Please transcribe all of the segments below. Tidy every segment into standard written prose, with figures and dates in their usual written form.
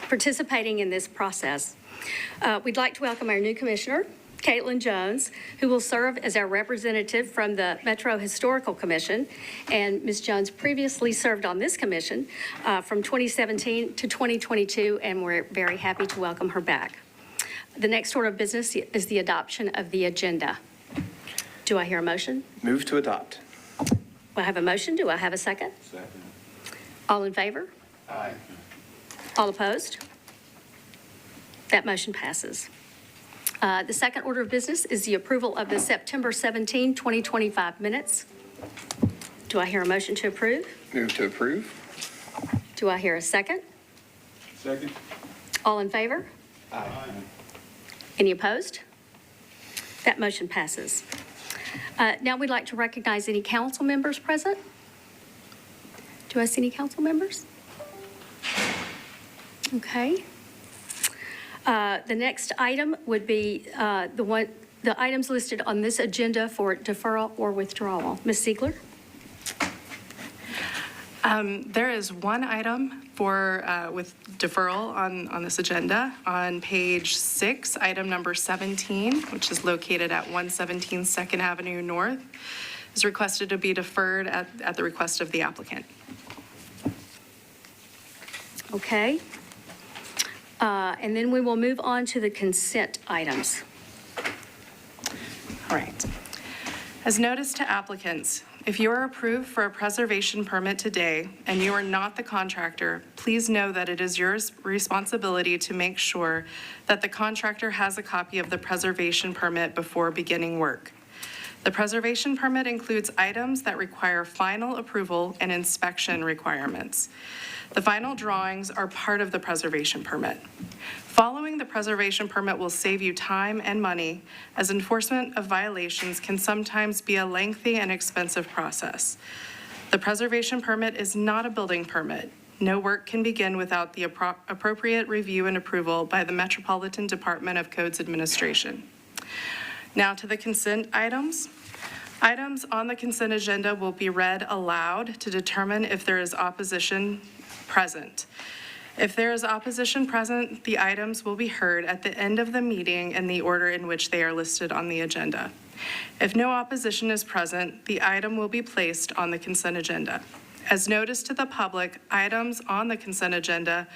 participating in this process. We'd like to welcome our new commissioner, Caitlin Jones, who will serve as our representative from the Metro Historical Commission. And Ms. Jones previously served on this commission from 2017 to 2022, and we're very happy to welcome her back. The next order of business is the adoption of the agenda. Do I hear a motion? Move to adopt. I have a motion. Do I have a second? Second. All in favor? Aye. All opposed? That motion passes. The second order of business is the approval of the September 17, 2025 minutes. Do I hear a motion to approve? Move to approve. Do I hear a second? Second. All in favor? Aye. Any opposed? That motion passes. Now we'd like to recognize any council members present. Do I see any council members? Okay. The next item would be the items listed on this agenda for deferral or withdrawal. Ms. Ziegler? There is one item with deferral on this agenda on page 6, item number 17, which is located at 117 2nd Avenue North, is requested to be deferred at the request of the applicant. Okay. And then we will move on to the consent items. All right. As noticed to applicants, if you are approved for a preservation permit today and you are not the contractor, please know that it is your responsibility to make sure that the contractor has a copy of the preservation permit before beginning work. The preservation permit includes items that require final approval and inspection requirements. The final drawings are part of the preservation permit. Following the preservation permit will save you time and money, as enforcement of violations can sometimes be a lengthy and expensive process. The preservation permit is not a building permit. No work can begin without the appropriate review and approval by the Metropolitan Department of Codes Administration. Now to the consent items. Items on the consent agenda will be read aloud to determine if there is opposition present. If there is opposition present, the items will be heard at the end of the meeting in the order in which they are listed on the agenda. If no opposition is present, the item will be placed on the consent agenda. As noticed to the public, items on the consent agenda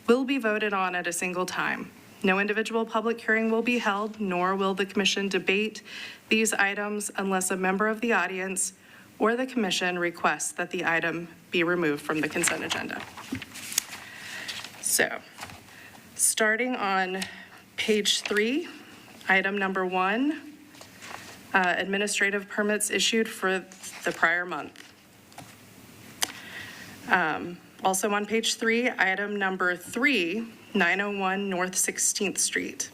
will be voted on at a single time. No individual public hearing will be held, nor will the commission debate these items unless a member of the audience or the commission requests that the item be removed from the consent agenda. So, starting on page 3, item number 1, administrative permits issued for the prior month. Also on page 3, item number 3, 901 North 16th Street.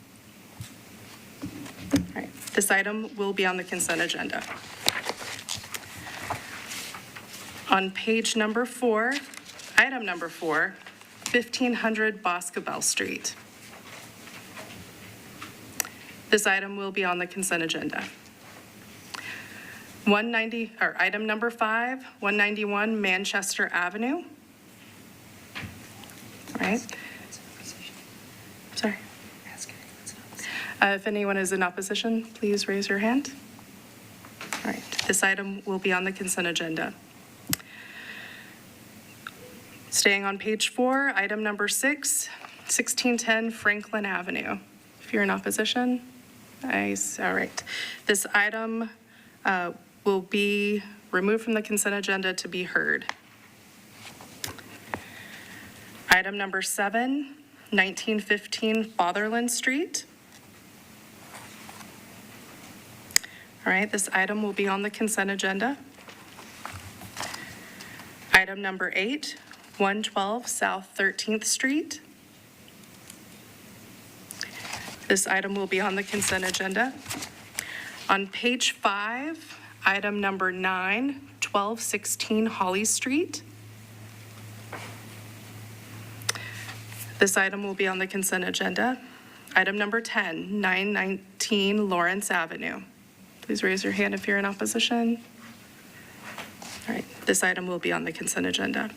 All right, this item will be on the consent agenda. On page number 4, item number 4, 1500 Boscobel Street. This item will be on the consent agenda. Item number 5, 191 Manchester Avenue. All right. Sorry. If anyone is in opposition, please raise your hand. All right, this item will be on the consent agenda. Staying on page 4, item number 6, 1610 Franklin Avenue. If you're in opposition, nice, all right. This item will be removed from the consent agenda to be heard. Item number 7, 1915 Fatherland Street. All right, this item will be on the consent agenda. Item number 8, 112 South 13th Street. This item will be on the consent agenda. On page 5, item number 9, 1216 Holly Street. This item will be on the consent agenda. Item number 10, 919 Lawrence Avenue. Please raise your hand if you're in opposition. All right, this item will be on the consent agenda.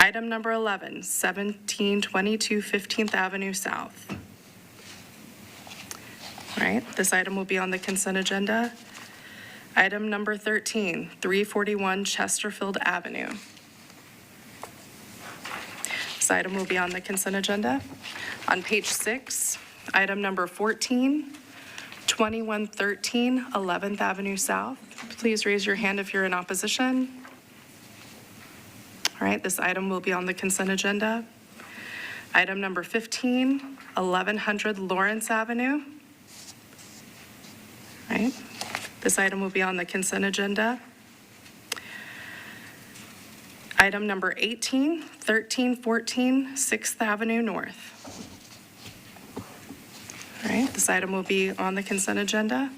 Item number 11, 1722 15th Avenue South. All right, this item will be on the consent agenda. Item number 13, 341 Chesterfield Avenue. This item will be on the consent agenda. On page 6, item number 14, 2113 11th Avenue South. Please raise your hand if you're in opposition. All right, this item will be on the consent agenda. Item number 15, 1100 Lawrence Avenue. All right, this item will be on the consent agenda. Item number 18, 1314 6th Avenue North. All right, this item will be on the consent agenda.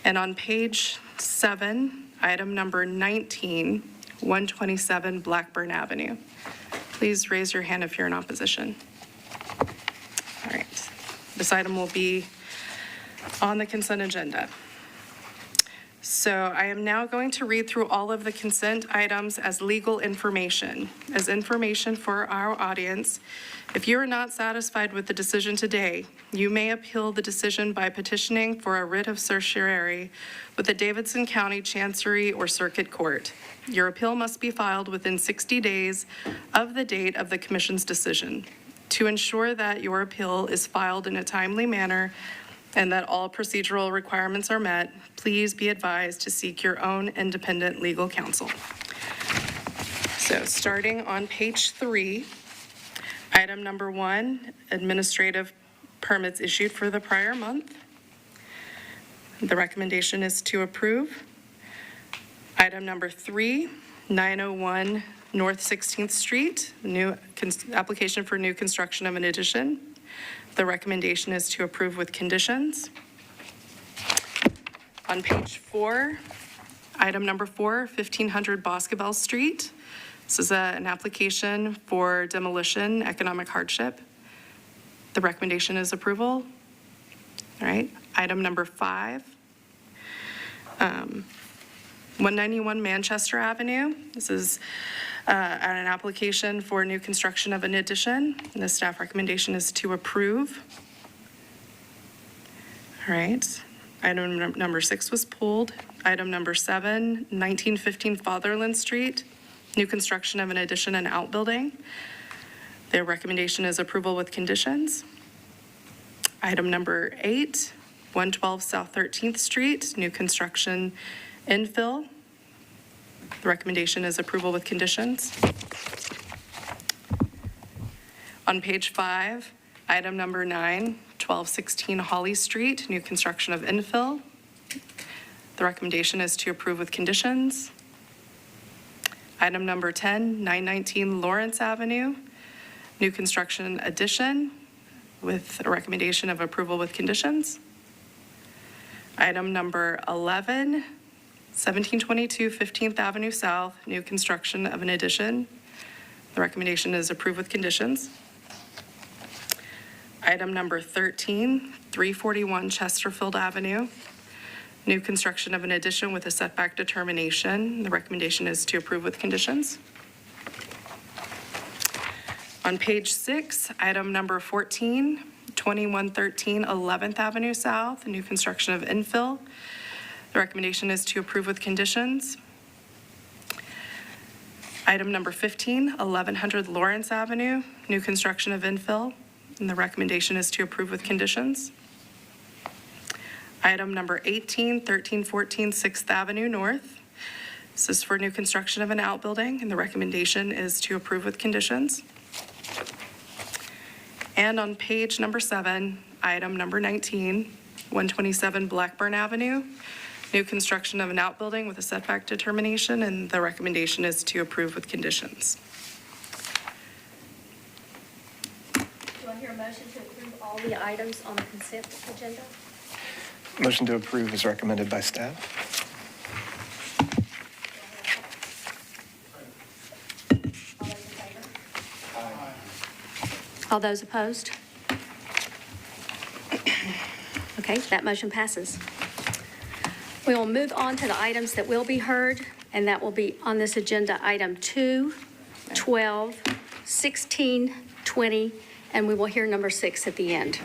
And on page 7, item number 19, 127 Blackburn Avenue. Please raise your hand if you're in opposition. All right, this item will be on the consent agenda. So I am now going to read through all of the consent items as legal information. As information for our audience, if you are not satisfied with the decision today, you may appeal the decision by petitioning for a writ of certiorari with the Davidson County Chancery or Circuit Court. Your appeal must be filed within 60 days of the date of the Commission's decision. To ensure that your appeal is filed in a timely manner and that all procedural requirements are met, please be advised to seek your own independent legal counsel. So starting on page 3, item number 1, administrative permits issued for the prior month. The recommendation is to approve. Item number 3, 901 North 16th Street, new application for new construction of an addition. The recommendation is to approve with conditions. On page 4, item number 4, 1500 Boscobel Street. This is an application for demolition, economic hardship. The recommendation is approval. All right, item number 5, 191 Manchester Avenue. This is an application for new construction of an addition. And the staff recommendation is to approve. All right. Item number 6 was pulled. Item number 7, 1915 Fatherland Street, new construction of an addition and outbuilding. Their recommendation is approval with conditions. Item number 8, 112 South 13th Street, new construction infill. The recommendation is approval with conditions. On page 5, item number 9, 1216 Holly Street, new construction of infill. The recommendation is to approve with conditions. Item number 10, 919 Lawrence Avenue, new construction addition with a recommendation of approval with conditions. Item number 11, 1722 15th Avenue South, new construction of an addition. The recommendation is approved with conditions. Item number 13, 341 Chesterfield Avenue, new construction of an addition with a setback determination. The recommendation is to approve with conditions. On page 6, item number 14, 2113 11th Avenue South, new construction of infill. The recommendation is to approve with conditions. Item number 15, 1100 Lawrence Avenue, new construction of infill, and the recommendation is to approve with conditions. Item number 18, 1314 6th Avenue North. This is for new construction of an outbuilding, and the recommendation is to approve with conditions. And on page number 7, item number 19, 127 Blackburn Avenue, new construction of an outbuilding with a setback determination, and the recommendation is to approve with conditions. Do I hear a motion to approve all the items on the consent agenda? Motion to approve is recommended by staff. All those opposed? Okay, that motion passes. We will move on to the items that will be heard, and that will be on this agenda, item 2, 12, 16, 20, and we will hear number 6 at the end.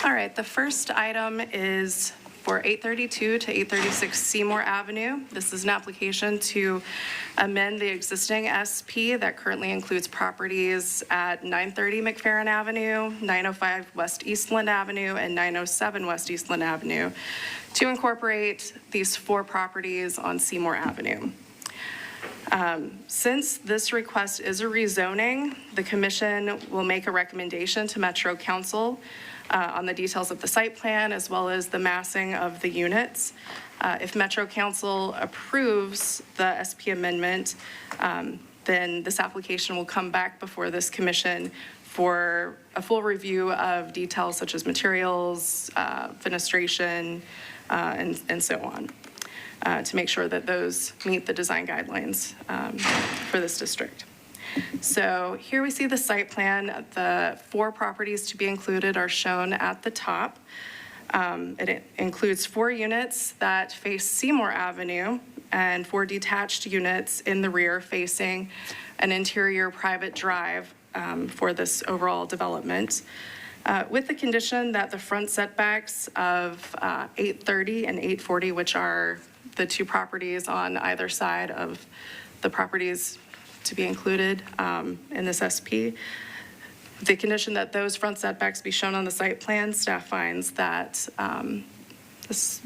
All right, the first item is for 832 to 836 Seymour Avenue. This is an application to amend the existing SP that currently includes properties at 930 McFerrin Avenue, 905 West Eastland Avenue, and 907 West Eastland Avenue to incorporate these 4 properties on Seymour Avenue. Since this request is a rezoning, the commission will make a recommendation to Metro Council on the details of the site plan as well as the massing of the units. If Metro Council approves the SP amendment, then this application will come back before this commission for a full review of details such as materials, fenestration, and so on, to make sure that those meet the design guidelines for this district. So here we see the site plan. The 4 properties to be included are shown at the top. It includes 4 units that face Seymour Avenue and 4 detached units in the rear facing an interior private drive for this overall development. With the condition that the front setbacks of 830 and 840, which are the 2 properties on either side of the properties to be included in this SP. The condition that those front setbacks be shown on the site plan, staff finds that this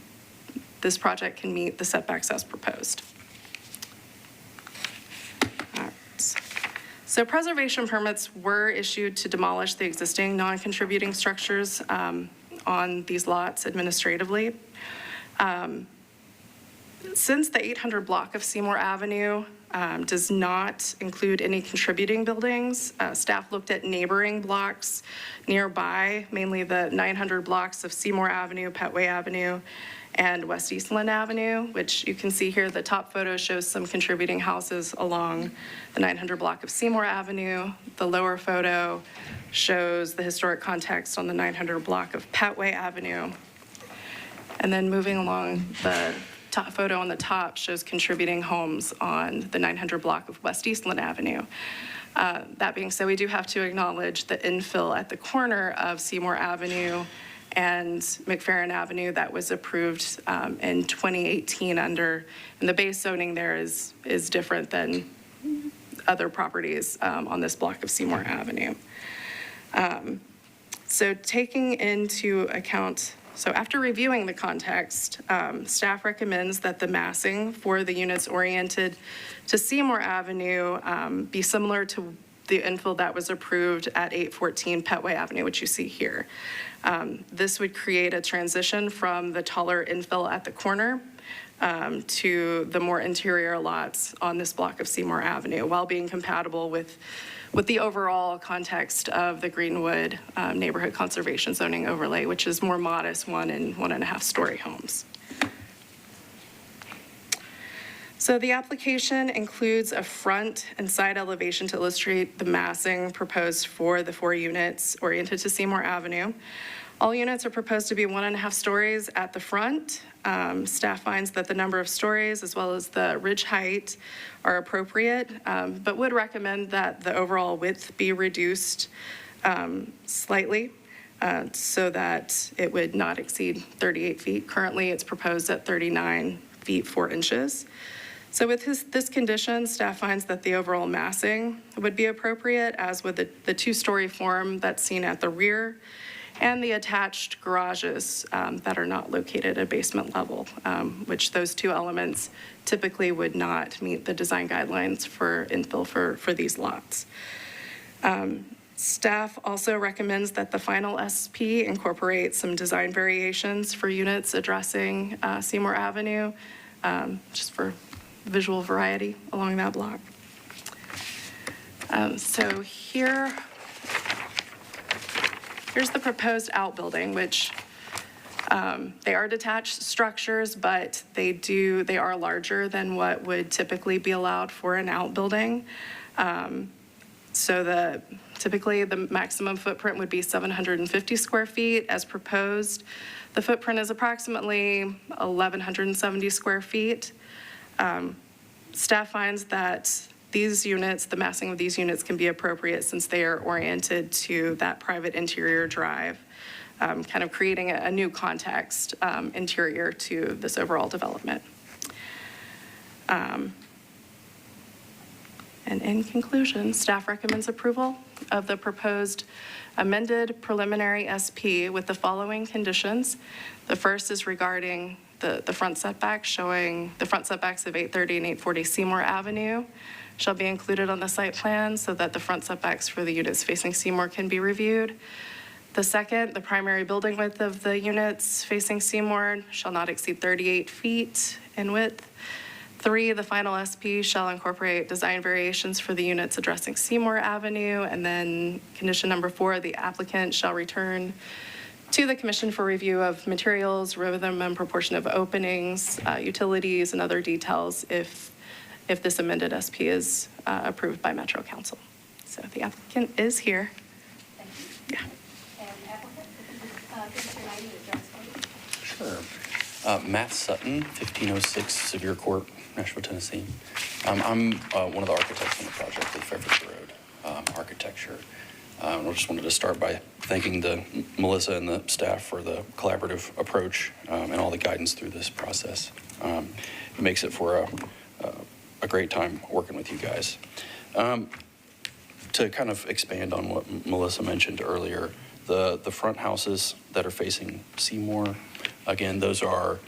project can meet the setbacks as proposed. All right. So preservation permits were issued to demolish the existing non-contributing structures on these lots administratively. Since the 800 block of Seymour Avenue does not include any contributing buildings, staff looked at neighboring blocks nearby, mainly the 900 blocks of Seymour Avenue, Petway Avenue, and West Eastland Avenue, which you can see here. The top photo shows some contributing houses along the 900 block of Seymour Avenue. The lower photo shows the historic context on the 900 block of Petway Avenue. And then moving along, the top photo on the top shows contributing homes on the 900 block of West Eastland Avenue. That being said, we do have to acknowledge the infill at the corner of Seymour Avenue and McFerrin Avenue that was approved in 2018 and the base zoning there is different than other properties on this block of Seymour Avenue. So taking into account, so after reviewing the context, staff recommends that the massing for the units oriented to Seymour Avenue be similar to the infill that was approved at 814 Petway Avenue, which you see here. This would create a transition from the taller infill at the corner to the more interior lots on this block of Seymour Avenue, while being compatible with the overall context of the Greenwood neighborhood conservation zoning overlay, which is more modest 1 and 1.5 story homes. So the application includes a front and side elevation to illustrate the massing proposed for the 4 units oriented to Seymour Avenue. All units are proposed to be 1.5 stories at the front. Staff finds that the number of stories as well as the ridge height are appropriate, but would recommend that the overall width be reduced slightly so that it would not exceed 38 feet. Currently, it's proposed at 39 feet 4 inches. So with this condition, staff finds that the overall massing would be appropriate, as with the 2-story form that's seen at the rear, and the attached garages that are not located at basement level, which those 2 elements typically would not meet the design guidelines for infill for these lots. Staff also recommends that the final SP incorporate some design variations for units addressing Seymour Avenue, just for visual variety along that block. So here's the proposed outbuilding, which they are detached structures, but they are larger than what would typically be allowed for an outbuilding. So Typically, the maximum footprint would be 750 square feet as proposed. The footprint is approximately 1,170 square feet. Staff finds that these units, the massing of these units can be appropriate since they are oriented to that private interior drive, kind of creating a new context interior to this overall development. And in conclusion, staff recommends approval of the proposed amended preliminary SP with the following conditions. The first is regarding the front setbacks, showing the front setbacks of 830 and 840 Seymour Avenue shall be included on the site plan so that the front setbacks for the units facing Seymour can be reviewed. The second, the primary building width of the units facing Seymour shall not exceed 38 feet in width. 3, the final SP shall incorporate design variations for the units addressing Seymour Avenue. And then condition number 4, the applicant shall return to the commission for review of materials, rhythm and proportion of openings, utilities, and other details if this amended SP is approved by Metro Council. So the applicant is here. Thank you. Yeah. And applicant, give us your name and address, please. Sure. Matt Sutton, 1506 Sevier Court, Nashville, Tennessee. I'm one of the architects on the project with Fairfax Road Architecture. I just wanted to start by thanking Melissa and the staff for the collaborative approach and all the guidance through this process. It makes it for a great time working with you guys. To kind of expand on what Melissa mentioned earlier, the front houses that are facing Seymour, again, those are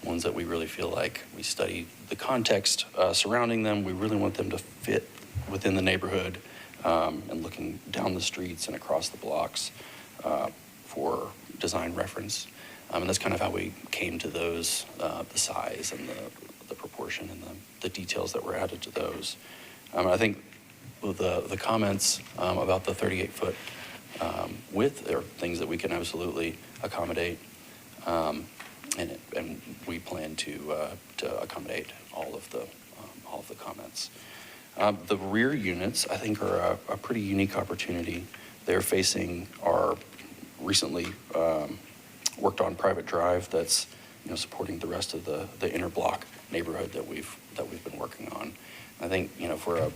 ones that we really feel like we study the context surrounding them. We really want them to fit within the neighborhood and looking down the streets and across the blocks for design reference. And that's kind of how we came to those, the size and the proportion and the details that were added to those. I think with the comments about the 38-foot width are things that we can absolutely accommodate. And we plan to accommodate all of the comments. The rear units, I think, are a pretty unique opportunity. They're facing our recently worked on private drive that's supporting the rest of the inner block neighborhood that we've been working on. I think for a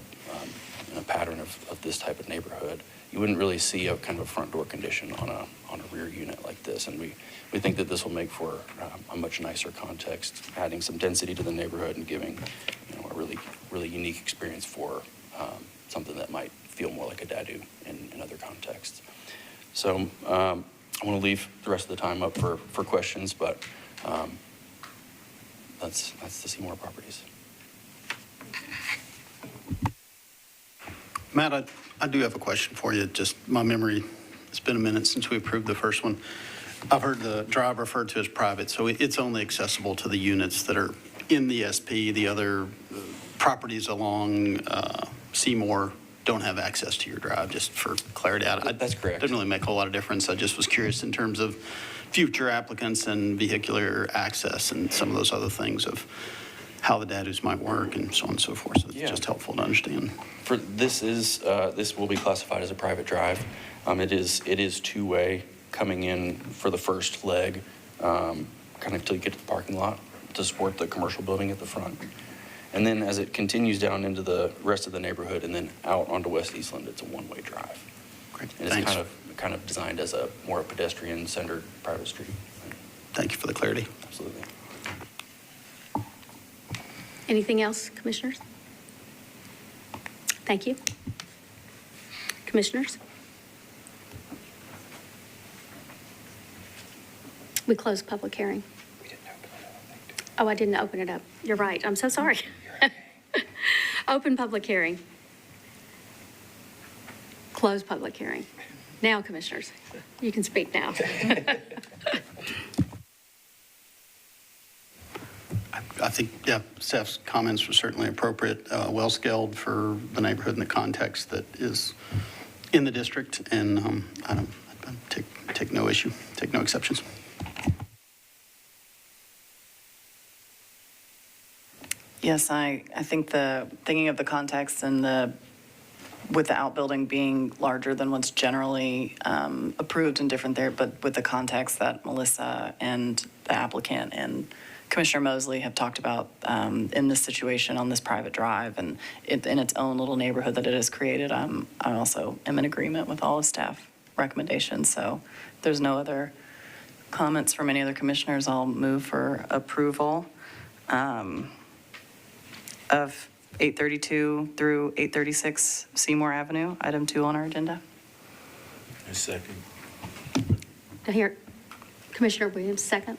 pattern of this type of neighborhood, you wouldn't really see a kind of a front door condition on a rear unit like this, and we think that this will make for a much nicer context, adding some density to the neighborhood and giving a really unique experience for something that might feel more like a dadu in other contexts. So I want to leave the rest of the time up for questions, but that's the Seymour properties. Matt, I do have a question for you. Just my memory, it's been a minute since we approved the first one. I've heard the drive referred to as private, so it's only accessible to the units that are in the SP. The other properties along Seymour don't have access to your drive, just for clarity. That's correct. Didn't really make a whole lot of difference. I just was curious in terms of future applicants and vehicular access and some of those other things of how the dadus might work and so on and so forth. So it's just helpful to understand. For this will be classified as a private drive. It is two-way coming in for the first leg, kind of till you get to the parking lot to support the commercial building at the front. And then as it continues down into the rest of the neighborhood and then out onto West Eastland, it's a one-way drive. Great. And Thanks. it's kind of designed as a more pedestrian-centered private street. Thank you for the clarity. Absolutely. Anything else, commissioners? Thank you. Commissioners? We closed public hearing. Oh, I didn't open it up. You're right. I'm so sorry. Open public hearing. Close public hearing. Now, commissioners, you can speak now. I think, staff's comments were certainly appropriate, well-scaled for the neighborhood and the context that is in the district, and I take no issue, take no exceptions. Yes, I think thinking of the context and the with the outbuilding being larger than what's generally approved and different there, but with the context that Melissa and the applicant and Commissioner Mosley have talked about in this situation on this private drive and in its own little neighborhood that it has created, I also am in agreement with all of staff recommendations. So if there's no other comments from any other commissioners, I'll move for approval of 832 through 836 Seymour Avenue, item 2 on our agenda. A second. I hear Commissioner Williams, second.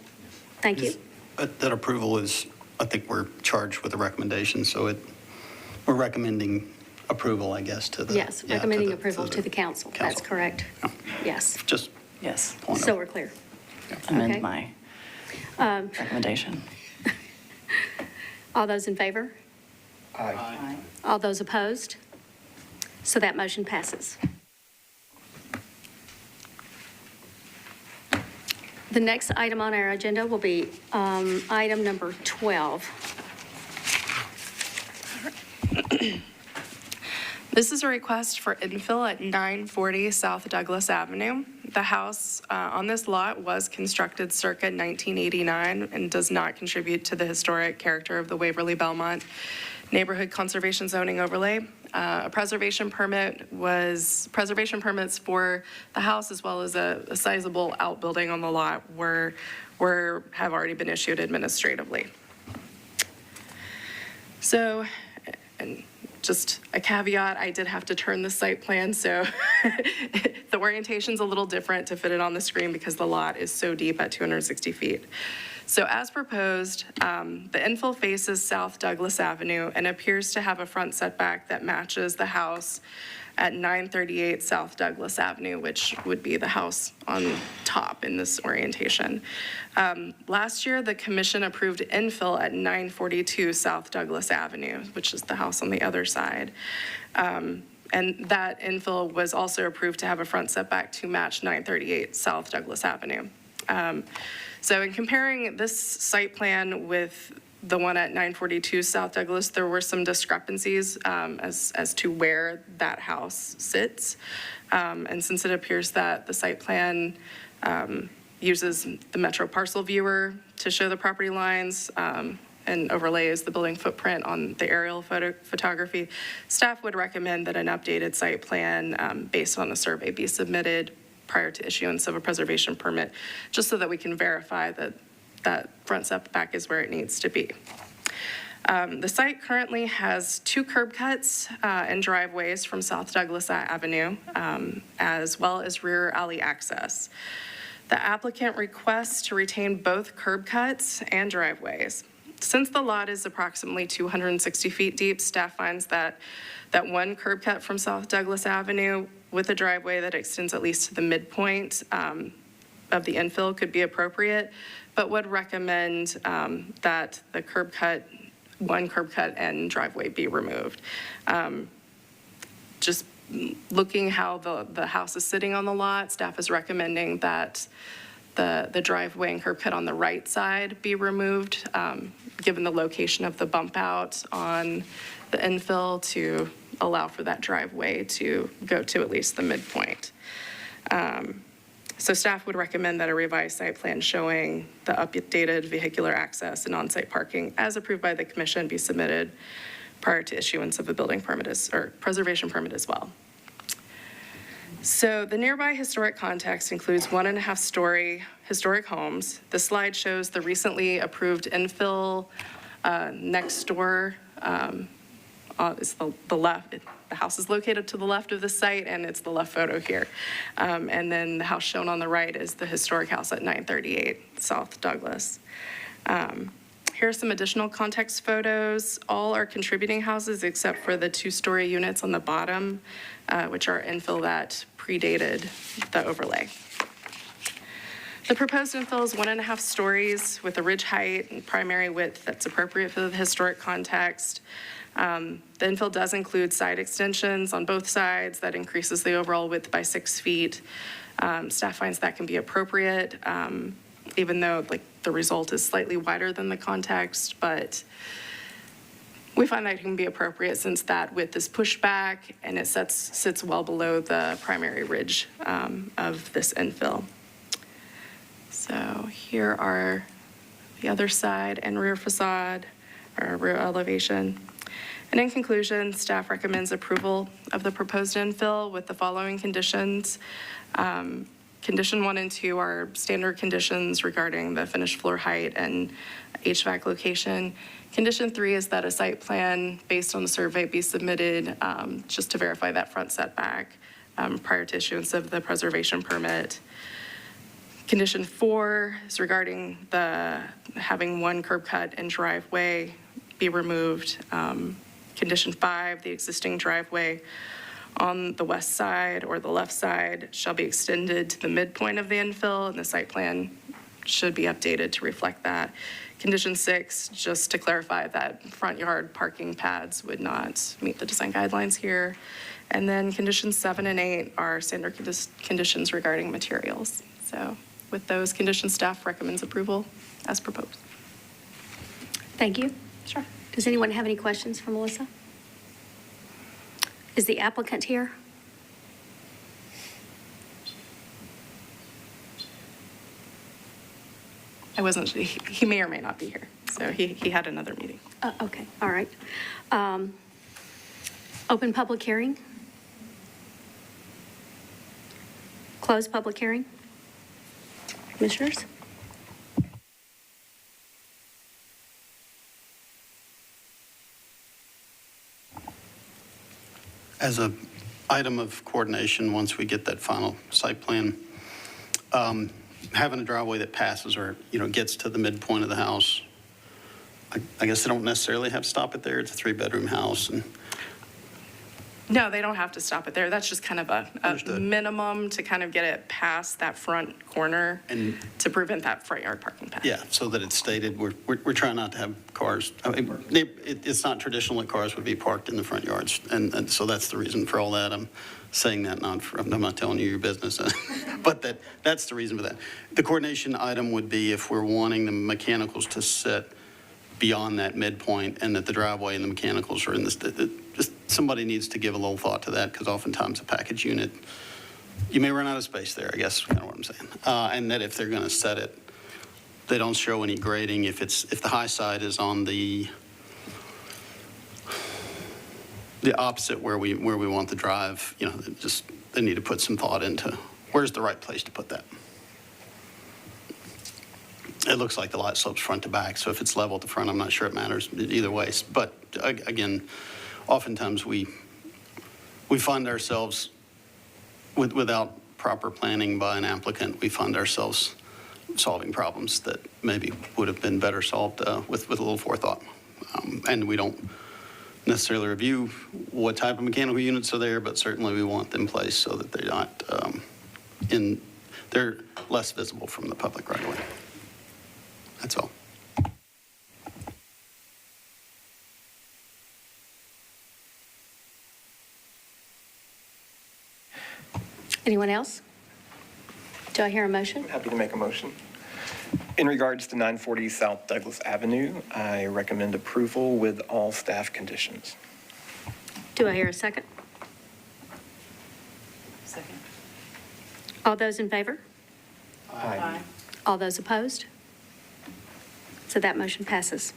Thank you. That approval is, I think we're charged with a recommendation, so we're recommending approval, I guess, to the. Yes, yeah, recommending approval to the council. That's council. correct. Yeah. Yes, Just Yes, point so of- we're clear. amend Okay. my Um, recommendation. All those in favor? Aye. All those opposed? So that motion passes. The next item on our agenda will be item number 12. This is a request for infill at 940 South Douglas Avenue. The house on this lot was constructed circa 1989 and does not contribute to the historic character of the Waverly Belmont neighborhood conservation zoning overlay. Preservation permits for the house as well as a sizable outbuilding on the lot have already been issued administratively. So, and just a caveat, I did have to turn the site plan, so the orientation's a little different to fit it on the screen because the lot is so deep at 260 feet. So as proposed, the infill faces South Douglas Avenue and appears to have a front setback that matches the house at 938 South Douglas Avenue, which would be the house on top in this orientation. Last year, the commission approved infill at 942 South Douglas Avenue, which is the house on the other side. And that infill was also approved to have a front setback to match 938 South Douglas Avenue. So in comparing this site plan with the one at 942 South Douglas, there were some discrepancies as to where that house sits. And since it appears that the site plan uses the Metro Parcel Viewer to show the property lines and overlays the building footprint on the aerial photography, staff would recommend that an updated site plan based on a survey be submitted prior to issuance of a preservation permit, just so that we can verify that that front setback is where it needs to be. The site currently has 2 curb cuts and driveways from South Douglas Avenue, as well as rear alley access. The applicant requests to retain both curb cuts and driveways. Since the lot is approximately 260 feet deep, staff finds that one curb cut from South Douglas Avenue with a driveway that extends at least to the midpoint of the infill could be appropriate, but would recommend that the one curb cut and driveway be removed. Just looking how the house is sitting on the lot, staff is recommending that the driveway and curb cut on the right side be removed, given the location of the bump out on the infill to allow for that driveway to go to at least the midpoint. So staff would recommend that a revised site plan showing the updated vehicular access and on-site parking as approved by the commission be submitted prior to issuance of a building permit or preservation permit as well. So the nearby historic context includes 1.5-story historic homes. The slide shows the recently approved infill next door is the left. The house is located to the left of the site, and it's the left photo here. And then the house shown on the right is the historic house at 938 South Douglas. Here are some additional context photos. All are contributing houses except for the 2-story units on the bottom, which are infill that predated the overlay. The proposed infill is 1.5 stories with a ridge height and primary width that's appropriate for the historic context. The infill does include side extensions on both sides that increases the overall width by 6 feet. Staff finds that can be appropriate, even though the result is slightly wider than the context, but We find that it can be appropriate since that width is pushed back and it sits well below the primary ridge of this infill. So here are the other side and rear facade, or rear elevation. And in conclusion, staff recommends approval of the proposed infill with the following conditions. Condition 1 and 2 are standard conditions regarding the finished floor height and HVAC location. Condition 3 is that a site plan based on the survey be submitted just to verify that front setback prior to issuance of the preservation permit. Condition 4 is regarding the having one curb cut and driveway be removed. Condition 5, the existing driveway on the west side or the left side shall be extended to the midpoint of the infill, and the site plan should be updated to reflect that. Condition 6, just to clarify that front yard parking pads would not meet the design guidelines here. And then conditions 7 and 8 are standard conditions regarding materials. So with those conditions, staff recommends approval as proposed. Thank you. Sure. Does anyone have any questions for Melissa? Is the applicant here? I wasn't, he may or may not be here. So he had another meeting. Okay, all right. Open public hearing? Close public hearing? Commissioners? As an item of coordination, once we get that final site plan, having a driveway that passes or, gets to the midpoint of the house, I guess they don't necessarily have to stop it there. It's a 3-bedroom house. And No, they don't have to stop it there. That's just kind of a Understood. minimum to kind of get it past that front corner And- to prevent that front yard parking pad. yeah, so that it's stated, we're trying not to have cars. It's not traditional that cars would be parked in the front yards. And so that's the reason for all that. I'm saying that I'm not telling you your business, but that's the reason for that. The coordination item would be if we're wanting the mechanicals to sit beyond that midpoint and that the driveway and the mechanicals are in this, just somebody needs to give a little thought to that because oftentimes a package unit, you may run out of space there, I guess, kind of what I'm saying. And that if they're going to set it, they don't show any grading. If the high side is on the opposite where we want the drive, they need to put some thought into where's the right place to put that. It looks like the lot slopes front to back, so if it's level at the front, I'm not sure it matters either way. But again, oftentimes we find ourselves, without proper planning by an applicant, we find ourselves solving problems that maybe would have been better solved with a little forethought. And we don't necessarily review what type of mechanical units are there, but certainly we want them placed so that they're not they're less visible from the public right away. That's all. Anyone else? Do I hear a motion? Happy to make a motion. In regards to 940 South Douglas Avenue, I recommend approval with all staff conditions. Do I hear a second? Second. All those in favor? Aye. All those opposed? So that motion passes.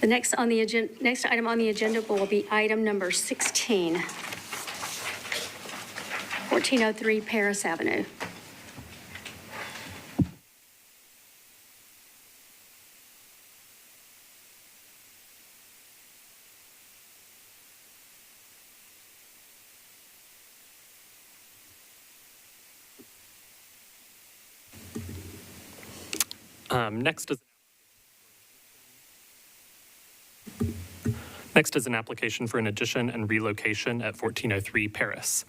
The next item on the agenda will be item number 16, 1403 Paris Avenue. Next is an application for an addition and relocation at 1403 Paris.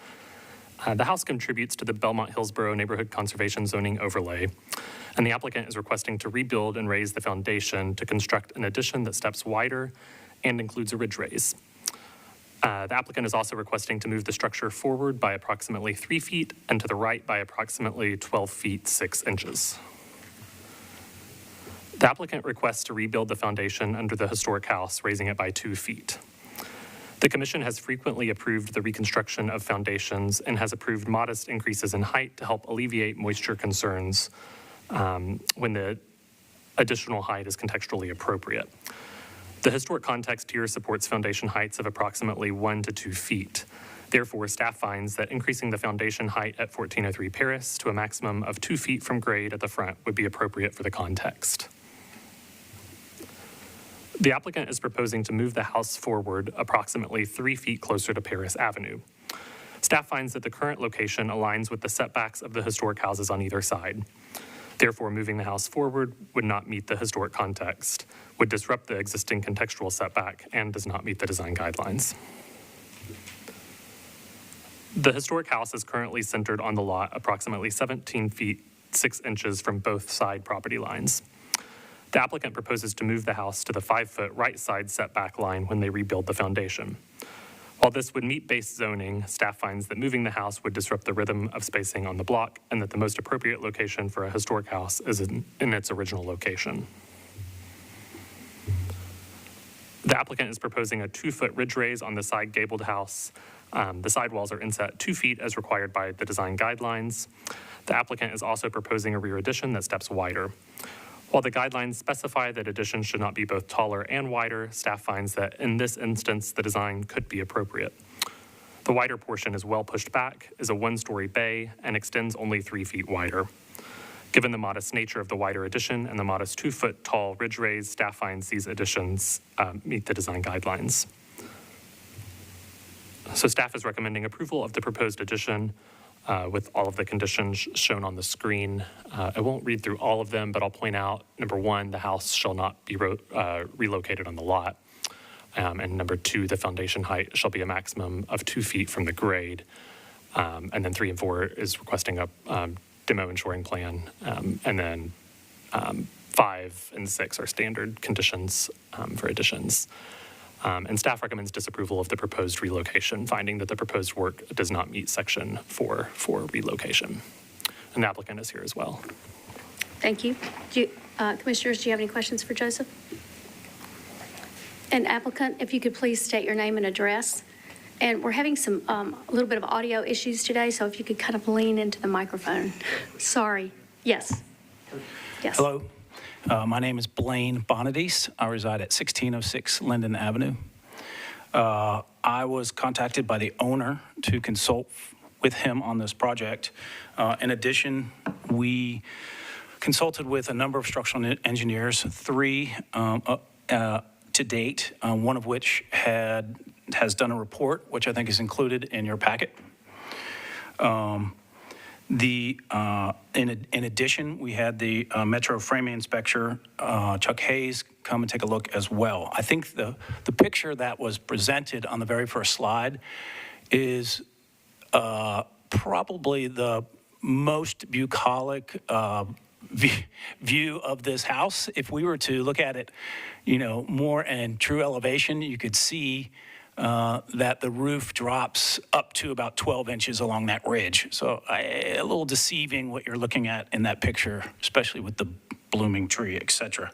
The house contributes to the Belmont-Hillsborough Neighborhood Conservation Zoning Overlay, and the applicant is requesting to rebuild and raise the foundation to construct an addition that steps wider and includes a ridge raise. The applicant is also requesting to move the structure forward by approximately 3 feet and to the right by approximately 12 feet 6 inches. The applicant requests to rebuild the foundation under the historic house, raising it by 2 feet. The commission has frequently approved the reconstruction of foundations and has approved modest increases in height to help alleviate moisture concerns when the additional height is contextually appropriate. The historic context here supports foundation heights of approximately 1 to 2 feet. Therefore, staff finds that increasing the foundation height at 1403 Paris to a maximum of 2 feet from grade at the front would be appropriate for the context. The applicant is proposing to move the house forward approximately 3 feet closer to Paris Avenue. Staff finds that the current location aligns with the setbacks of the historic houses on either side. Therefore, moving the house forward would not meet the historic context, would disrupt the existing contextual setback, and does not meet the design guidelines. The historic house is currently centered on the lot approximately 17 feet 6 inches from both side property lines. The applicant proposes to move the house to the 5-foot right side setback line when they rebuild the foundation. While this would meet base zoning, staff finds that moving the house would disrupt the rhythm of spacing on the block and that the most appropriate location for a historic house is in its original location. The applicant is proposing a 2-foot ridge raise on the side gabled house. The sidewalls are inset 2 feet as required by the design guidelines. The applicant is also proposing a rear addition that steps wider. While the guidelines specify that additions should not be both taller and wider, staff finds that in this instance, the design could be appropriate. The wider portion is well pushed back, is a 1-story bay, and extends only 3 feet wider. Given the modest nature of the wider addition and the modest 2-foot tall ridge raise, staff finds these additions meet the design guidelines. So staff is recommending approval of the proposed addition with all of the conditions shown on the screen. I won't read through all of them, but I'll point out, number 1, the house shall not be relocated on the lot. And number 2, the foundation height shall be a maximum of 2 feet from the grade. And then 3 and 4 is requesting a demo and shoring plan. And then 5 and 6 are standard conditions for additions. And staff recommends disapproval of the proposed relocation, finding that the proposed work does not meet section 4 for relocation. And the applicant is here as well. Thank you. Commissioners, do you have any questions for Joseph? And applicant, if you could please state your name and address. And we're having some, a little bit of audio issues today, so if you could kind of lean into the microphone. Sorry. Yes. Yes. Hello. My name is Blaine Bonadise. I reside at 1606 Linden Avenue. I was contacted by the owner to consult with him on this project. In addition, we consulted with a number of structural engineers, 3 to date, one of which has done a report, which I think is included in your packet. In addition, we had the Metro framing inspector, Chuck Hayes, come and take a look as well. I think the picture that was presented on the very first slide is probably the most bucolic view of this house. If we were to look at it, more in true elevation, you could see that the roof drops up to about 12 inches along that ridge. So a little deceiving what you're looking at in that picture, especially with the blooming tree, et cetera.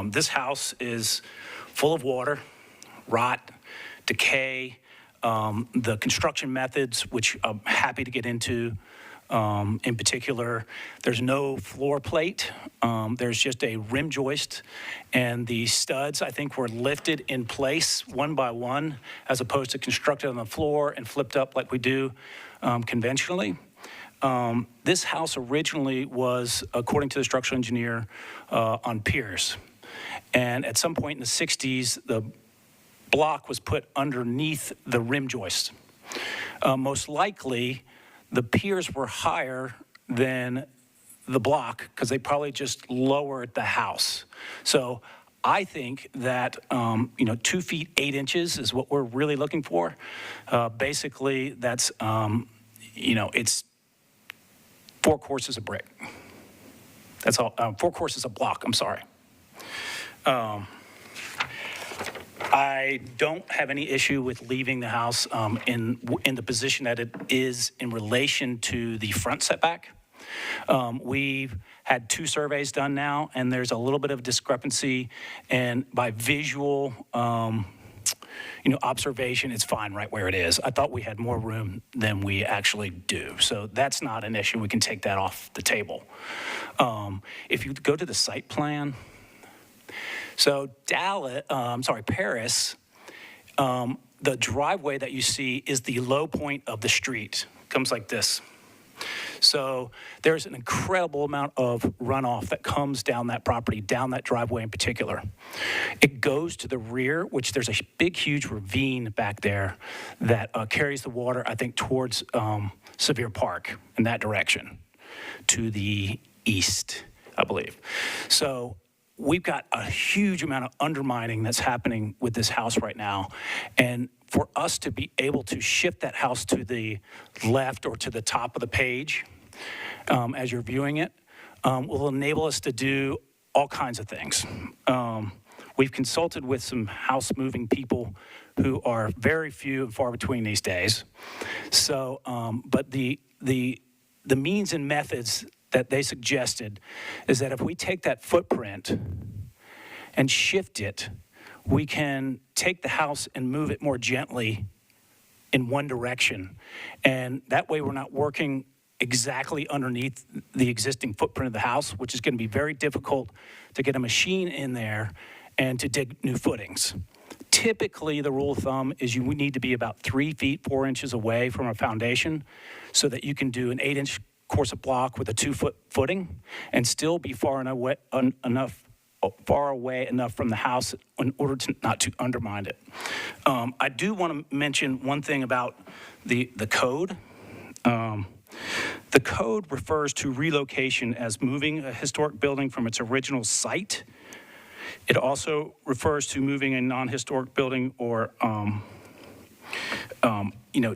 This house is full of water, rot, decay, the construction methods, which I'm happy to get into. In particular, there's no floor plate. There's just a rim joist, and the studs, I think, were lifted in place one by one, as opposed to constructed on the floor and flipped up like we do conventionally. This house originally was, according to the structural engineer, on piers. And at some point in the 60s, the block was put underneath the rim joist. Most likely, the piers were higher than the block because they probably just lowered the house. So I think that, 2 feet 8 inches is what we're really looking for. Basically, that's, it's 4 courses of brick. That's all, 4 courses of block, I'm sorry. I don't have any issue with leaving the house in the position that it is in relation to the front setback. We've had 2 surveys done now, and there's a little bit of discrepancy, and by visual, observation, it's fine right where it is. I thought we had more room than we actually do, so that's not an issue. We can take that off the table. If you go to the site plan, so Paris, the driveway that you see is the low point of the street. Comes like this. So there's an incredible amount of runoff that comes down that property, down that driveway in particular. It goes to the rear, which there's a big, huge ravine back there that carries the water, I think, towards Sevier Park in that direction, to the east, I believe. So we've got a huge amount of undermining that's happening with this house right now. And for us to be able to shift that house to the left or to the top of the page as you're viewing it will enable us to do all kinds of things. We've consulted with some house moving people who are very few and far between these days. So, but the means and methods that they suggested is that if we take that footprint and shift it, we can take the house and move it more gently in one direction. And that way we're not working exactly underneath the existing footprint of the house, which is going to be very difficult to get a machine in there and to dig new footings. Typically, the rule of thumb is you need to be about 3 feet, 4 inches away from a foundation so that you can do an 8-inch course of block with a 2-foot footing and still be far away enough from the house in order to not to undermine it. I do want to mention one thing about the code. The code refers to relocation as moving a historic building from its original site. It also refers to moving a non-historic building or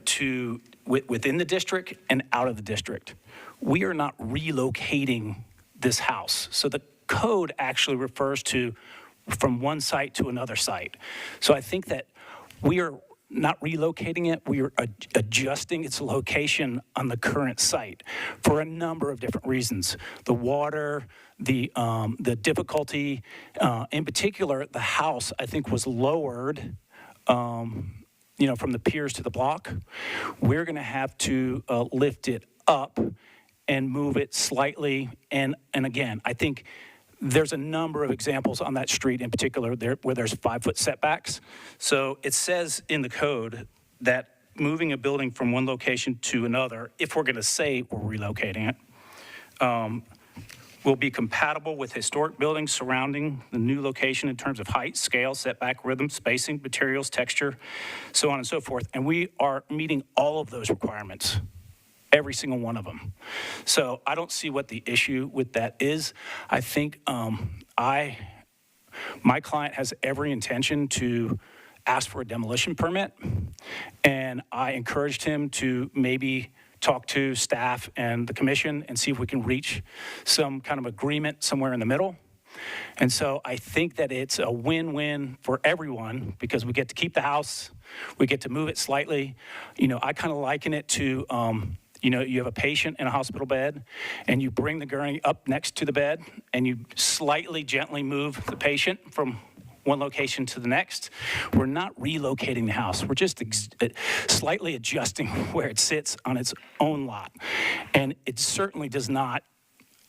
to within the district and out of the district. We are not relocating this house. So the code actually refers to from one site to another site. So I think that we are not relocating it, we are adjusting its location on the current site for a number of different reasons. The water, the difficulty, in particular, the house, I think, was lowered from the piers to the block. We're going to have to lift it up and move it slightly. And again, I think there's a number of examples on that street in particular where there's 5-foot setbacks. So it says in the code that moving a building from one location to another, if we're going to say we're relocating it, will be compatible with historic buildings surrounding the new location in terms of height, scale, setback, rhythm, spacing, materials, texture, so on and so forth. And we are meeting all of those requirements, every single one of them. So I don't see what the issue with that is. I think my client has every intention to ask for a demolition permit, and I encouraged him to maybe talk to staff and the commission and see if we can reach some kind of agreement somewhere in the middle. And so I think that it's a win-win for everyone because we get to keep the house, we get to move it slightly. I kind of liken it to, you have a patient in a hospital bed and you bring the gurney up next to the bed and you slightly, gently move the patient from one location to the next. We're not relocating the house. We're just slightly adjusting where it sits on its own lot. And it certainly does not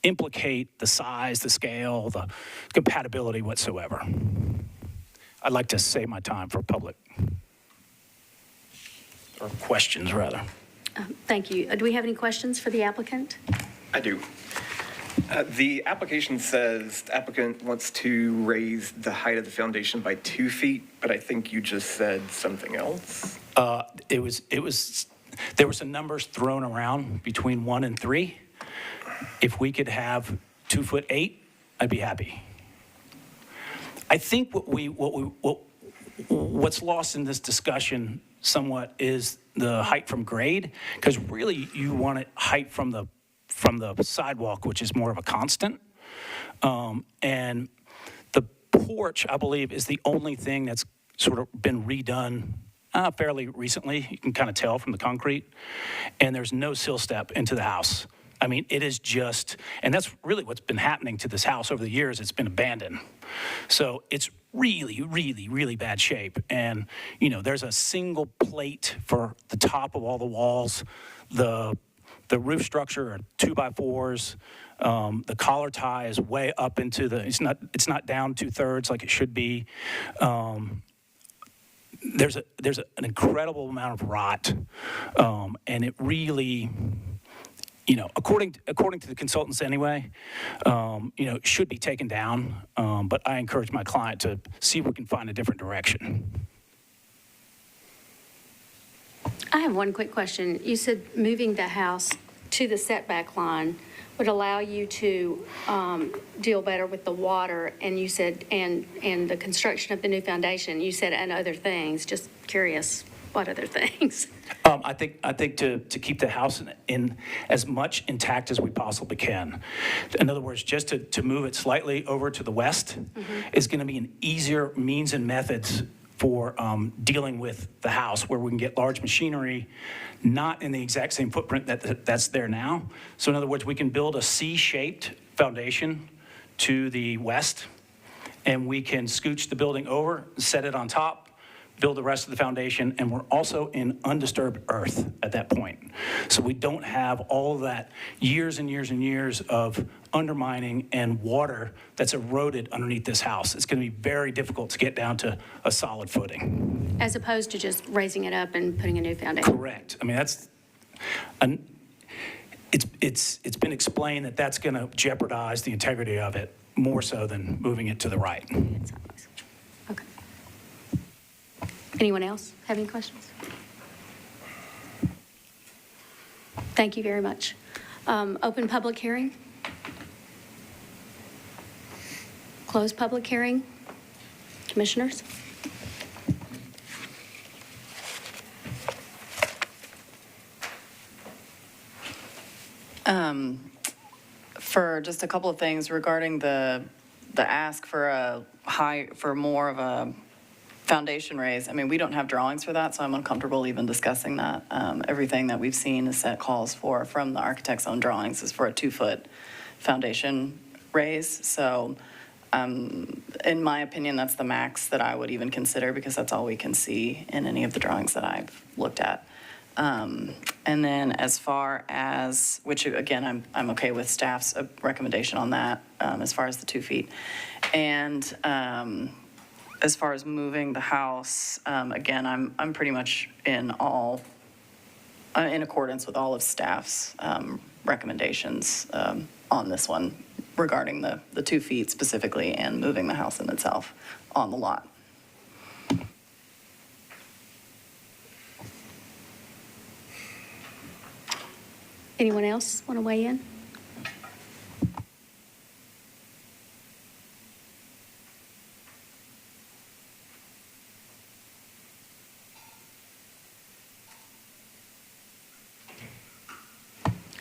implicate the size, the scale, the compatibility whatsoever. I'd like to save my time for public, or questions rather. Thank you. Do we have any questions for the applicant? I do. The application says the applicant wants to raise the height of the foundation by 2 feet, but I think you just said something else. There were some numbers thrown around between 1 and 3. If we could have 2'8", I'd be happy. I think what's lost in this discussion somewhat is the height from grade, because really you want it height from the sidewalk, which is more of a constant. And the porch, I believe, is the only thing that's sort of been redone fairly recently. You can kind of tell from the concrete. And there's no sill step into the house. I mean, it is just, and that's really what's been happening to this house over the years. It's been abandoned. So it's really, really, really bad shape. And, you know, there's a single plate for the top of all the walls. The roof structure are 2x4s. The collar tie is way up into the, it's not down 2/3 like it should be. There's an incredible amount of rot, and it really, you know, according to the consultants anyway, you know, it should be taken down. But I encourage my client to see if we can find a different direction. I have one quick question. You said moving the house to the setback line would allow you to deal better with the water, and you said, and the construction of the new foundation, you said, and other things. Just curious, what other things? I think to keep the house in as much intact as we possibly can. In other words, just to move it slightly over to the west is going to be an easier means and methods for dealing with the house, where we can get large machinery, not in the exact same footprint that's there now. So in other words, we can build a C-shaped foundation to the west, and we can scooch the building over, set it on top, build the rest of the foundation, and we're also in undisturbed earth at that point. So we don't have all of that years and years and years of undermining and water that's eroded underneath this house. It's going to be very difficult to get down to a solid footing. As opposed to just raising it up and putting a new foundation? Correct. I mean, it's been explained that that's going to jeopardize the integrity of it more so than moving it to the right. Okay. Anyone else have any questions? Thank you very much. Open public hearing? Close public hearing? Commissioners? For just a couple of things regarding the ask for more of a foundation raise. I mean, we don't have drawings for that, so I'm uncomfortable even discussing that. Everything that we've seen is set calls for from the architect's own drawings is for a 2-foot foundation raise. So in my opinion, that's the max that I would even consider, because that's all we can see in any of the drawings that I've looked at. And then as far as, which again, I'm okay with staff's recommendation on that, as far as the 2 feet. And as far as moving the house, again, I'm pretty much in accordance with all of staff's recommendations on this one regarding the 2 feet specifically and moving the house in itself on the lot. Anyone else want to weigh in?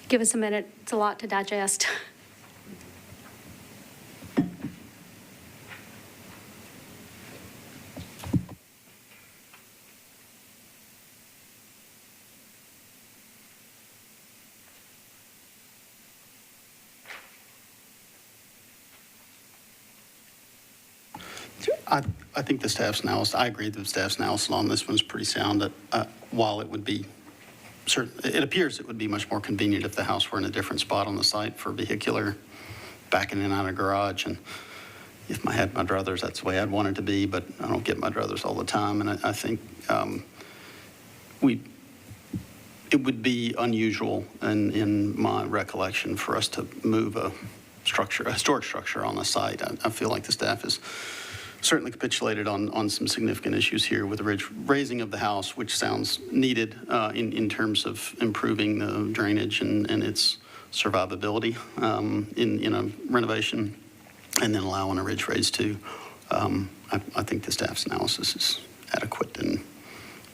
Give us a minute. It's a lot to digest. I think the staff's analysis, I agree that the staff's analysis on this one's pretty sound. While it would be certain, it appears it would be much more convenient if the house were in a different spot on the site for vehicular backing in and out of garage. And if I had my druthers, that's the way I'd want it to be, but I don't get my druthers all the time. And I think it would be unusual in my recollection for us to move a historic structure on the site. I feel like the staff is certainly capitulated on some significant issues here with the raising of the house, which sounds needed in terms of improving the drainage and its survivability in a renovation, and then allowing a ridge raise too. I think the staff's analysis is adequate and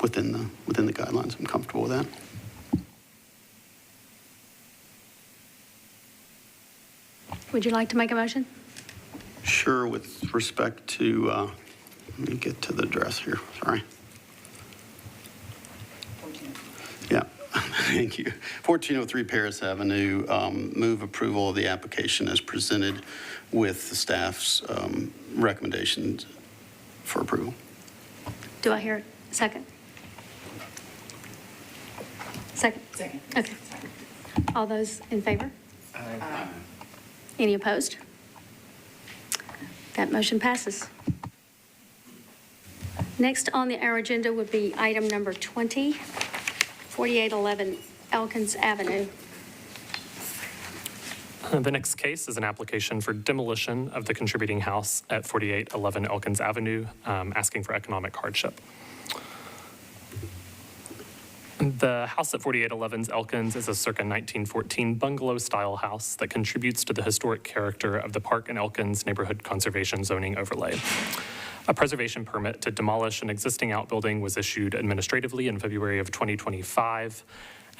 within the guidelines. I'm comfortable with that. Would you like to make a motion? Sure, with respect to, let me get to the address here, sorry. Yeah, Thank you. 1403 Paris Avenue, move approval of the application as presented with the staff's recommendations for approval. Do I hear a second? Second? Second. Okay. All those in favor? Any opposed? That motion passes. Next on our agenda would be item number 20, 4811 Elkins Avenue. The next case is an application for demolition of the contributing house at 4811 Elkins Avenue, asking for economic hardship. The house at 4811 Elkins is a circa 1914 bungalow-style house that contributes to the historic character of the Park and Elkins neighborhood conservation zoning overlay. A preservation permit to demolish an existing outbuilding was issued administratively in February of 2025,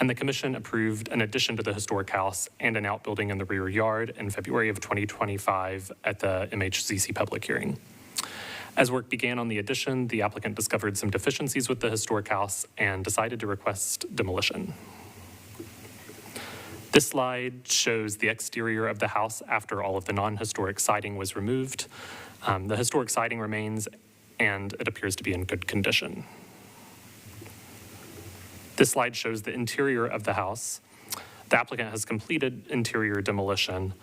and the commission approved an addition to the historic house and an outbuilding in the rear yard in February of 2025 at the MHZC public hearing. As work began on the addition, the applicant discovered some deficiencies with the historic house and decided to request demolition. This slide shows the exterior of the house after all of the non-historic siding was removed. The historic siding remains, and it appears to be in good condition. This slide shows the interior of the house. The applicant has completed interior demolition.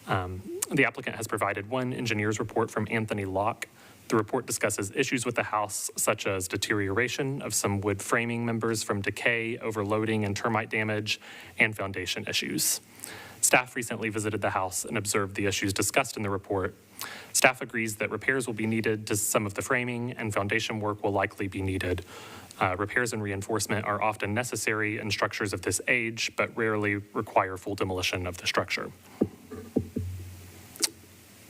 The applicant has provided one engineer's report from Anthony Locke. The report discusses issues with the house, such as deterioration of some wood framing members from decay, overloading, and termite damage, and foundation issues. Staff recently visited the house and observed the issues discussed in the report. Staff agrees that repairs will be needed to some of the framing, and foundation work will likely be needed. Repairs and reinforcement are often necessary in structures of this age, but rarely require full demolition of the structure.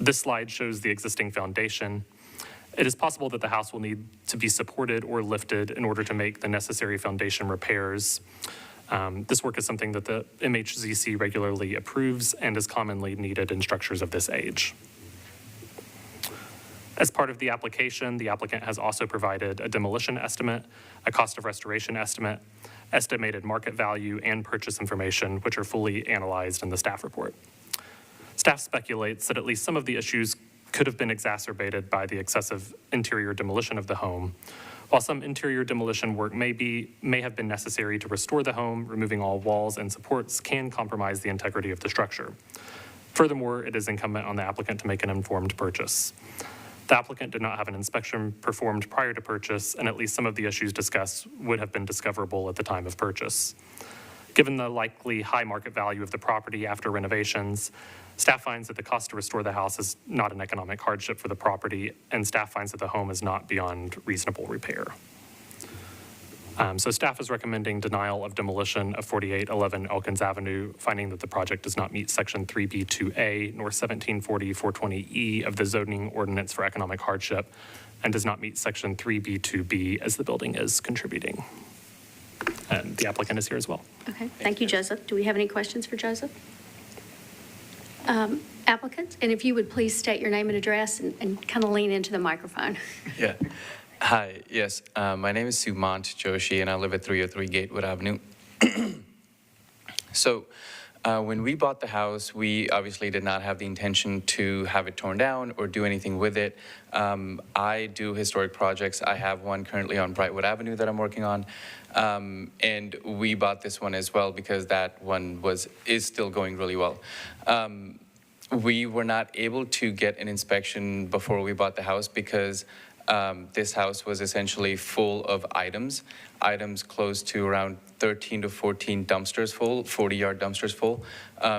This slide shows the existing foundation. It is possible that the house will need to be supported or lifted in order to make the necessary foundation repairs. This work is something that the MHZC regularly approves and is commonly needed in structures of this age. As part of the application, the applicant has also provided a demolition estimate, a cost of restoration estimate, estimated market value, and purchase information, which are fully analyzed in the staff report. Staff speculates that at least some of the issues could have been exacerbated by the excessive interior demolition of the home. While some interior demolition work may have been necessary to restore the home, removing all walls and supports can compromise the integrity of the structure. Furthermore, it is incumbent on the applicant to make an informed purchase. The applicant did not have an inspection performed prior to purchase, and at least some of the issues discussed would have been discoverable at the time of purchase. Given the likely high market value of the property after renovations, staff finds that the cost to restore the house is not an economic hardship for the property, and staff finds that the home is not beyond reasonable repair. So staff is recommending denial of demolition of 4811 Elkins Avenue, finding that the project does not meet Section 3B2A nor 1740-420E of the zoning ordinance for economic hardship, and does not meet Section 3B2B as the building is contributing. And the applicant is here as well. Okay, thank you, Joseph. Do we have any questions for Joseph? Applicant, and if you would please state your name and address and kind of lean into the microphone. Yeah. Hi, yes. My name is Sumant Joshi, and I live at 303 Gatewood Avenue. So when we bought the house, we obviously did not have the intention to have it torn down or do anything with it. I do historic projects. I have one currently on Brightwood Avenue that I'm working on. And we bought this one as well because that one is still going really well. We were not able to get an inspection before we bought the house because this house was essentially full of items close to around 13 to 14 dumpsters full, 40-yard dumpsters full.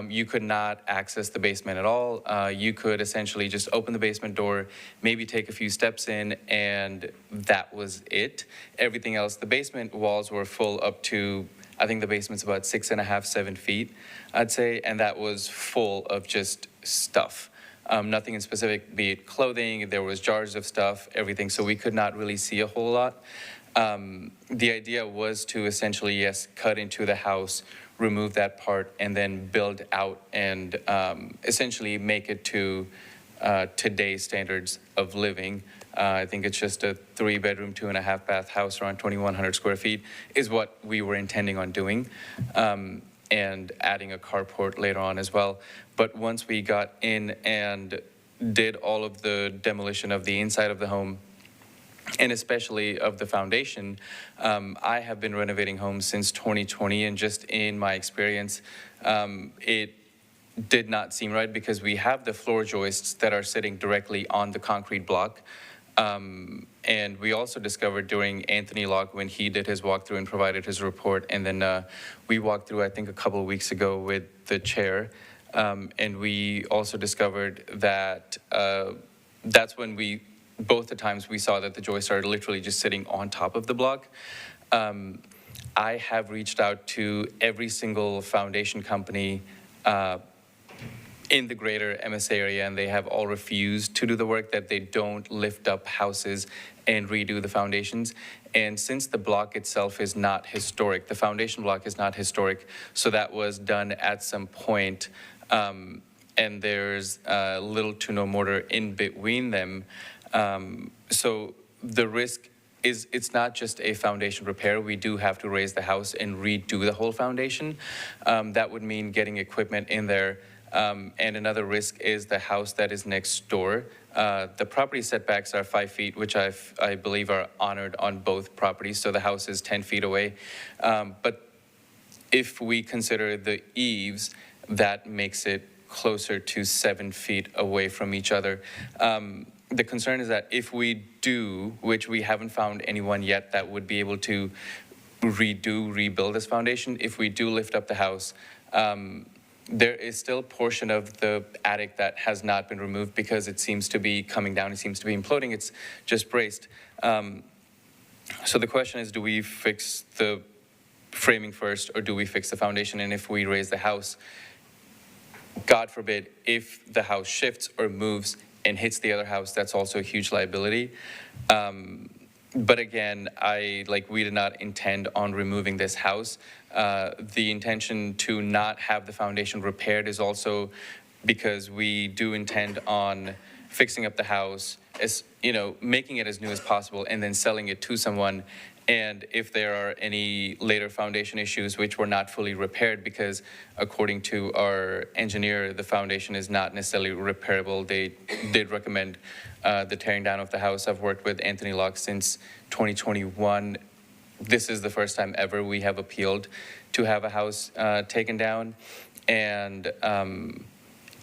You could not access the basement at all. You could essentially just open the basement door, maybe take a few steps in, and that was it. Everything else, the basement walls were full up to, I think the basement's about 6.5, 7 feet, I'd say, and that was full of just stuff. Nothing in specific, be it clothing, there was jars of stuff, everything, so we could not really see a whole lot. The idea was to essentially, yes, cut into the house, remove that part, and then build out and essentially make it to today's standards of living. I think it's just a 3-bedroom, 2.5-bath house around 2,100 square feet is what we were intending on doing, and adding a carport later on as well. But once we got in and did all of the demolition of the inside of the home, and especially of the foundation, I have been renovating homes since 2020, and just in my experience, it did not seem right because we have the floor joists that are sitting directly on the concrete block. And we also discovered during Anthony Locke, when he did his walkthrough and provided his report, and then we walked through, I think, a couple of weeks ago with the chair, and we also discovered that that's when both the times we saw that the joists are literally just sitting on top of the block. I have reached out to every single foundation company in the greater MSA area, and they have all refused to do the work, that they don't lift up houses and redo the foundations. And since the block itself is not historic, the foundation block is not historic, so that was done at some point, and there's little to no mortar in between them. So the risk is, it's not just a foundation repair. We do have to raise the house and redo the whole foundation. That would mean getting equipment in there. And another risk is the house that is next door. The property setbacks are 5 feet, which I believe are honored on both properties. So the house is 10 feet away. But if we consider the eaves, that makes it closer to 7 feet away from each other. The concern is that if we do, which we haven't found anyone yet that would be able to rebuild this foundation, if we do lift up the house, there is still a portion of the attic that has not been removed because it seems to be coming down, it seems to be imploding, it's just braced. So the question is, do we fix the framing first or do we fix the foundation? And if we raise the house, God forbid, if the house shifts or moves and hits the other house, that's also a huge liability. But again, we did not intend on removing this house. The intention to not have the foundation repaired is also because we do intend on fixing up the house, as making it as new as possible, and then selling it to someone. And if there are any later foundation issues which were not fully repaired, because according to our engineer, the foundation is not necessarily repairable. They did recommend the tearing down of the house. I've worked with Anthony Locke since 2021. This is the first time ever we have appealed to have a house taken down. And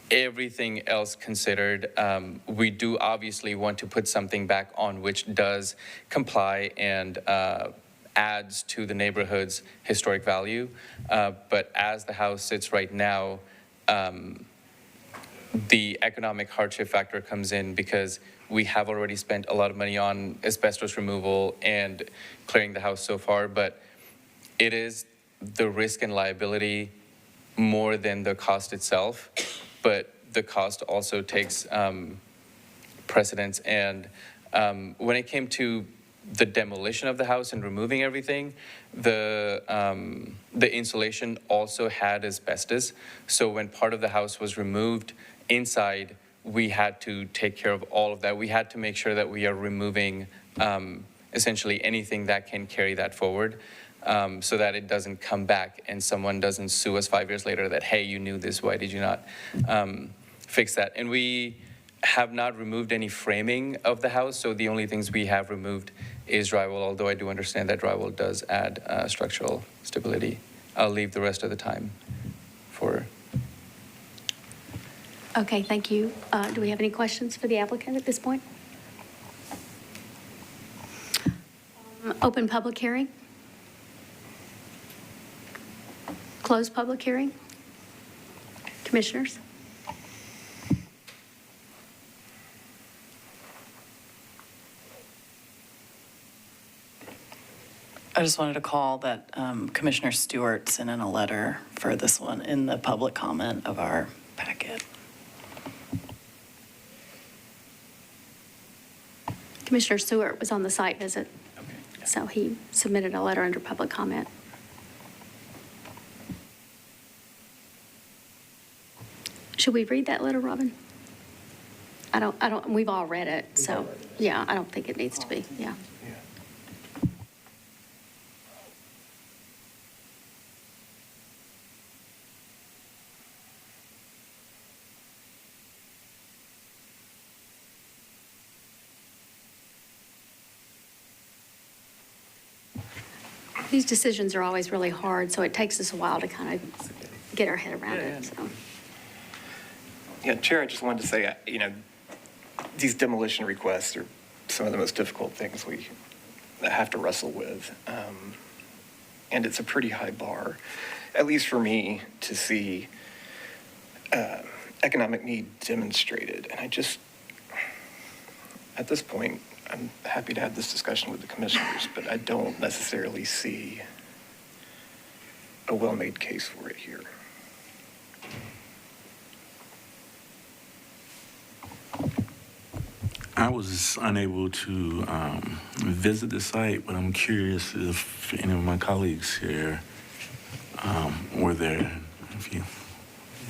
everything else considered, we do obviously want to put something back on which does comply and adds to the neighborhood's historic value. But as the house sits right now, the economic hardship factor comes in because we have already spent a lot of money on asbestos removal and clearing the house so far, but it is the risk and liability more than the cost itself. But the cost also takes precedence. And when it came to the demolition of the house and removing everything, the insulation also had asbestos. So when part of the house was removed inside, we had to take care of all of that. We had to make sure that we are removing essentially anything that can carry that forward. So that it doesn't come back and someone doesn't sue us 5 years later that, hey, you knew this, why did you not fix that? And we have not removed any framing of the house, so the only things we have removed is drywall, although I do understand that drywall does add structural stability. I'll leave the rest of the time for... Okay, thank you. Do we have any questions for the applicant at this point? Open public hearing? Close public hearing? Commissioners? I just wanted to call that Commissioner Stewart sent in a letter for this one in the public comment of our packet. Commissioner Stewart was on the site visit, so he submitted a letter under public comment. Should we read that letter, Robin? we've all read it, so, yeah, I don't think it needs to be, yeah. These decisions are always really hard, so it takes us a while to kind of get our head around it, so. Yeah, Chair, I just wanted to say, these demolition requests are some of the most difficult things we have to wrestle with. And it's a pretty high bar, at least for me, to see economic need demonstrated. And at this point, I'm happy to have this discussion with the commissioners, but I don't necessarily see a well-made case for it here. I was unable to visit the site, but I'm curious if any of my colleagues here were there, if you'd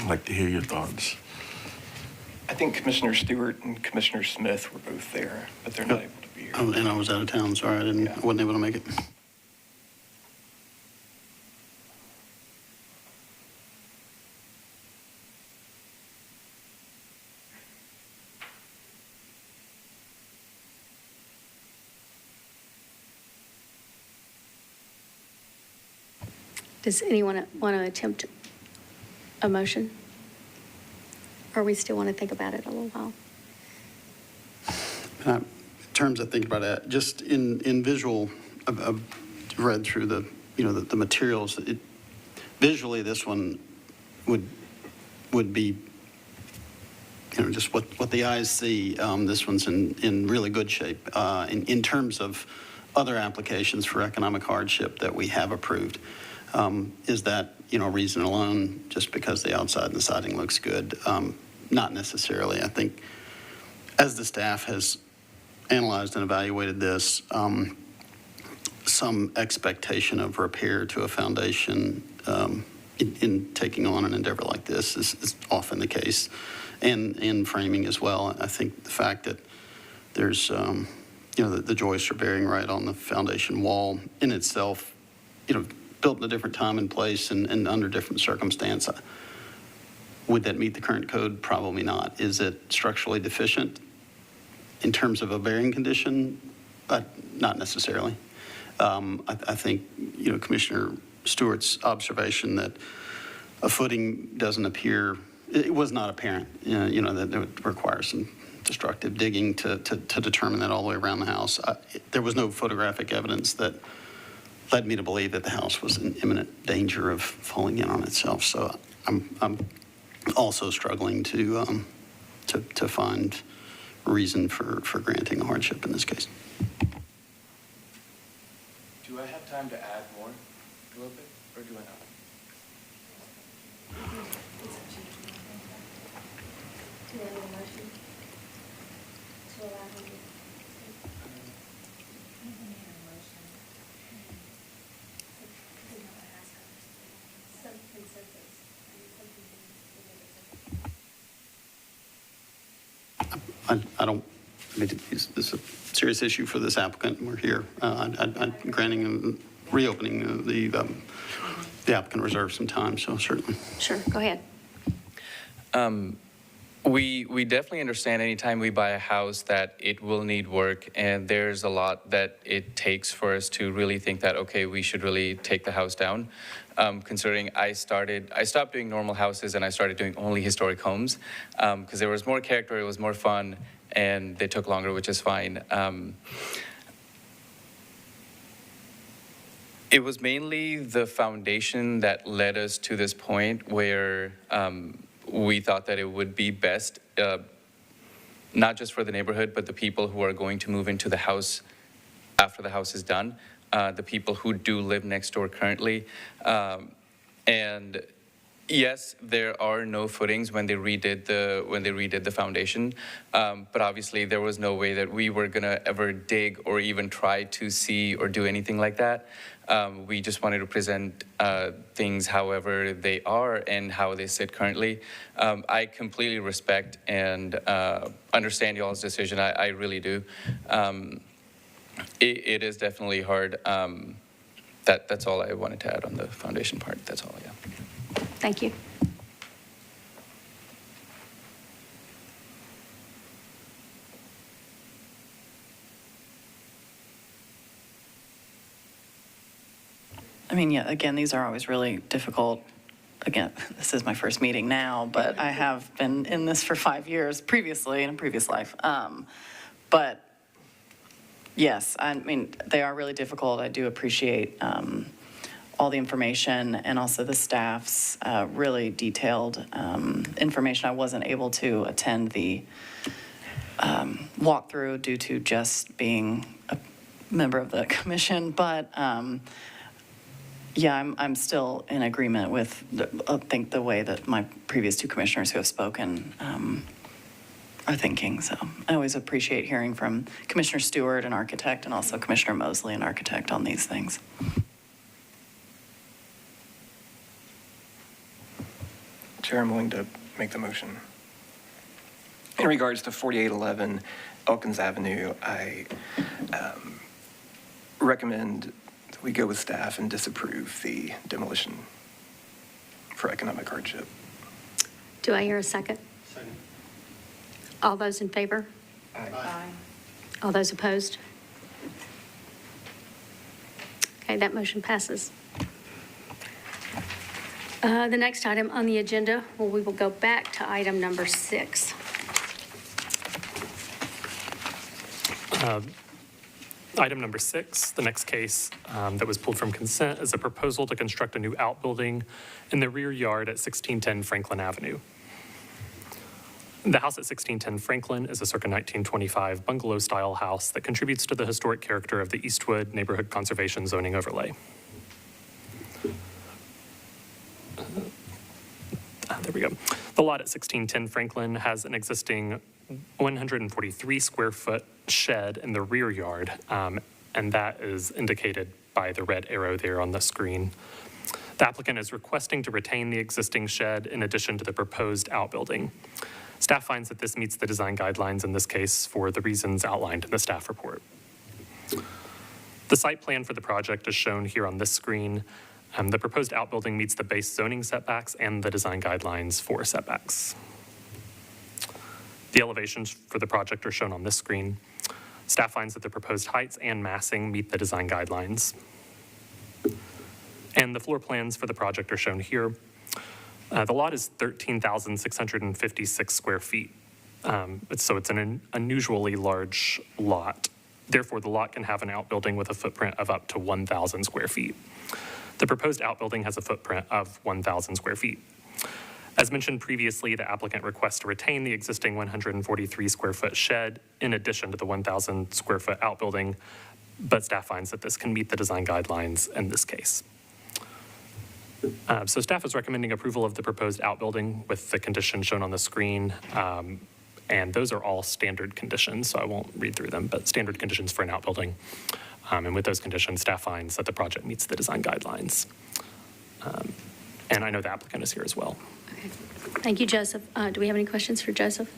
like to hear your thoughts. I think Commissioner Stewart and Commissioner Smith were both there, but they're not able to be here. Oh, and I was out of town, sorry, I wasn't able to make it. Does anyone want to attempt a motion? Or we still want to think about it a little while? In terms of thinking about that, just in visual, I've read through the materials. Visually, this one would be, just what the eyes see. This one's in really good shape. In terms of other applications for economic hardship that we have approved, is that, reason alone, just because the outside and the siding looks good? Not necessarily. I think as the staff has analyzed and evaluated this, some expectation of repair to a foundation in taking on an endeavor like this is often the case, and in framing as well. I think the fact that there's, the joists are bearing right on the foundation wall in itself, built in a different time and place and under different circumstance. Would that meet the current code? Probably not. Is it structurally deficient in terms of a bearing condition? Not necessarily. I think, Commissioner Stewart's observation that a footing doesn't appear, it was not apparent, that it would require some destructive digging to determine that all the way around the house. There was no photographic evidence that led me to believe that the house was in imminent danger of falling in on itself. So I'm also struggling to find reason for granting a hardship in this case. Do I have time to add more a little bit, or do I not? This is a serious issue for this applicant. We're here. I'm granting and reopening the applicant reserves some time, so certainly. Sure, go ahead. We definitely understand anytime we buy a house that it will need work, and there's a lot that it takes for us to really think that, okay, we should really take the house down. Considering I stopped doing normal houses and I started doing only historic homes because there was more character, it was more fun, and they took longer, which is fine. It was mainly the foundation that led us to this point where we thought that it would be best, not just for the neighborhood, but the people who are going to move into the house after the house is done, the people who do live next door currently. And Yes, there are no footings when they redid the foundation, but obviously there was no way that we were gonna ever dig or even try to see or do anything like that. We just wanted to present things however they are and how they sit currently. I completely respect and understand y'all's decision. I really do. It is definitely hard. That's all I wanted to add on the foundation part. That's all, yeah. Thank you. I mean, yeah, again, these are always really difficult. Again, this is my first meeting now, but I have been in this for 5 years previously in a previous life. But yes, I mean, they are really difficult. I do appreciate all the information and also the staff's really detailed information. I wasn't able to attend the walkthrough due to just being a member of the commission, but yeah, I'm still in agreement with, I think, the way that my previous two commissioners who have spoken are thinking. So I always appreciate hearing from Commissioner Stewart, an architect, and also Commissioner Mosley, an architect, on these things. Chair, I'm willing to make the motion. In regards to 4811 Elkins Avenue, I recommend that we go with staff and disapprove the demolition for economic hardship. Do I hear a second? Second. All those in favor? Aye. All those opposed? Okay, that motion passes. The next item on the agenda, well, we will go back to item number 6. Item number 6, the next case that was pulled from consent, is a proposal to construct a new outbuilding in the rear yard at 1610 Franklin Avenue. The house at 1610 Franklin is a circa 1925 bungalow-style house that contributes to the historic character of the Eastwood Neighborhood Conservation Zoning Overlay. There we go. The lot at 1610 Franklin has an existing 143 square foot shed in the rear yard, and that is indicated by the red arrow there on the screen. The applicant is requesting to retain the existing shed in addition to the proposed outbuilding. Staff finds that this meets the design guidelines in this case for the reasons outlined in the staff report. The site plan for the project is shown here on this screen. The proposed outbuilding meets the base zoning setbacks and the design guidelines for setbacks. The elevations for the project are shown on this screen. Staff finds that the proposed heights and massing meet the design guidelines. And the floor plans for the project are shown here. The lot is 13,656 square feet. So it's an unusually large lot. Therefore, the lot can have an outbuilding with a footprint of up to 1,000 square feet. The proposed outbuilding has a footprint of 1,000 square feet. As mentioned previously, the applicant requests to retain the existing 143 square foot shed in addition to the 1,000 square foot outbuilding, but staff finds that this can meet the design guidelines in this case. So staff is recommending approval of the proposed outbuilding with the conditions shown on the screen. And those are all standard conditions, so I won't read through them, but standard conditions for an outbuilding. And with those conditions, staff finds that the project meets the design guidelines. And I know the applicant is here as well. Okay. Thank you, Joseph. Do we have any questions for Joseph?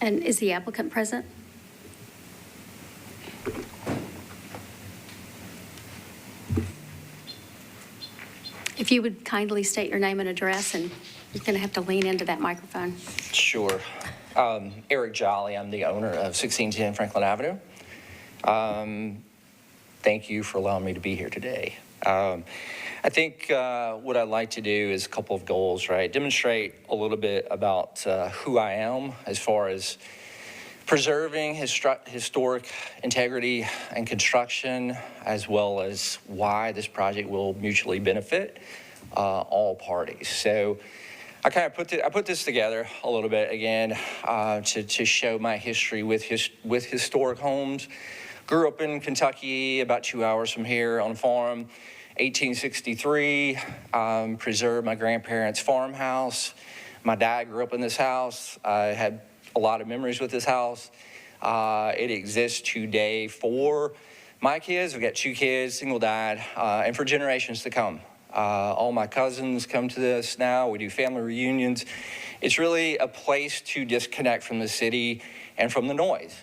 And is the applicant present? If you would kindly state your name and address, and you're going to have to lean into that microphone. Sure. Eric Jolly, I'm the owner of 1610 Franklin Avenue. Thank you for allowing me to be here today. I think what I'd like to do is a couple of goals, right? Demonstrate a little bit about who I am as far as preserving historic integrity and construction, as well as why this project will mutually benefit all parties. So I kind of put this together a little bit again to show my history with historic homes. Grew up in Kentucky, about 2 hours from here on a farm, 1863, preserved my grandparents' farmhouse. My dad grew up in this house. I had a lot of memories with this house. It exists today for my kids. We've got 2 kids, single dad, and for generations to come. All my cousins come to this now. We do family reunions. It's really a place to disconnect from the city and from the noise.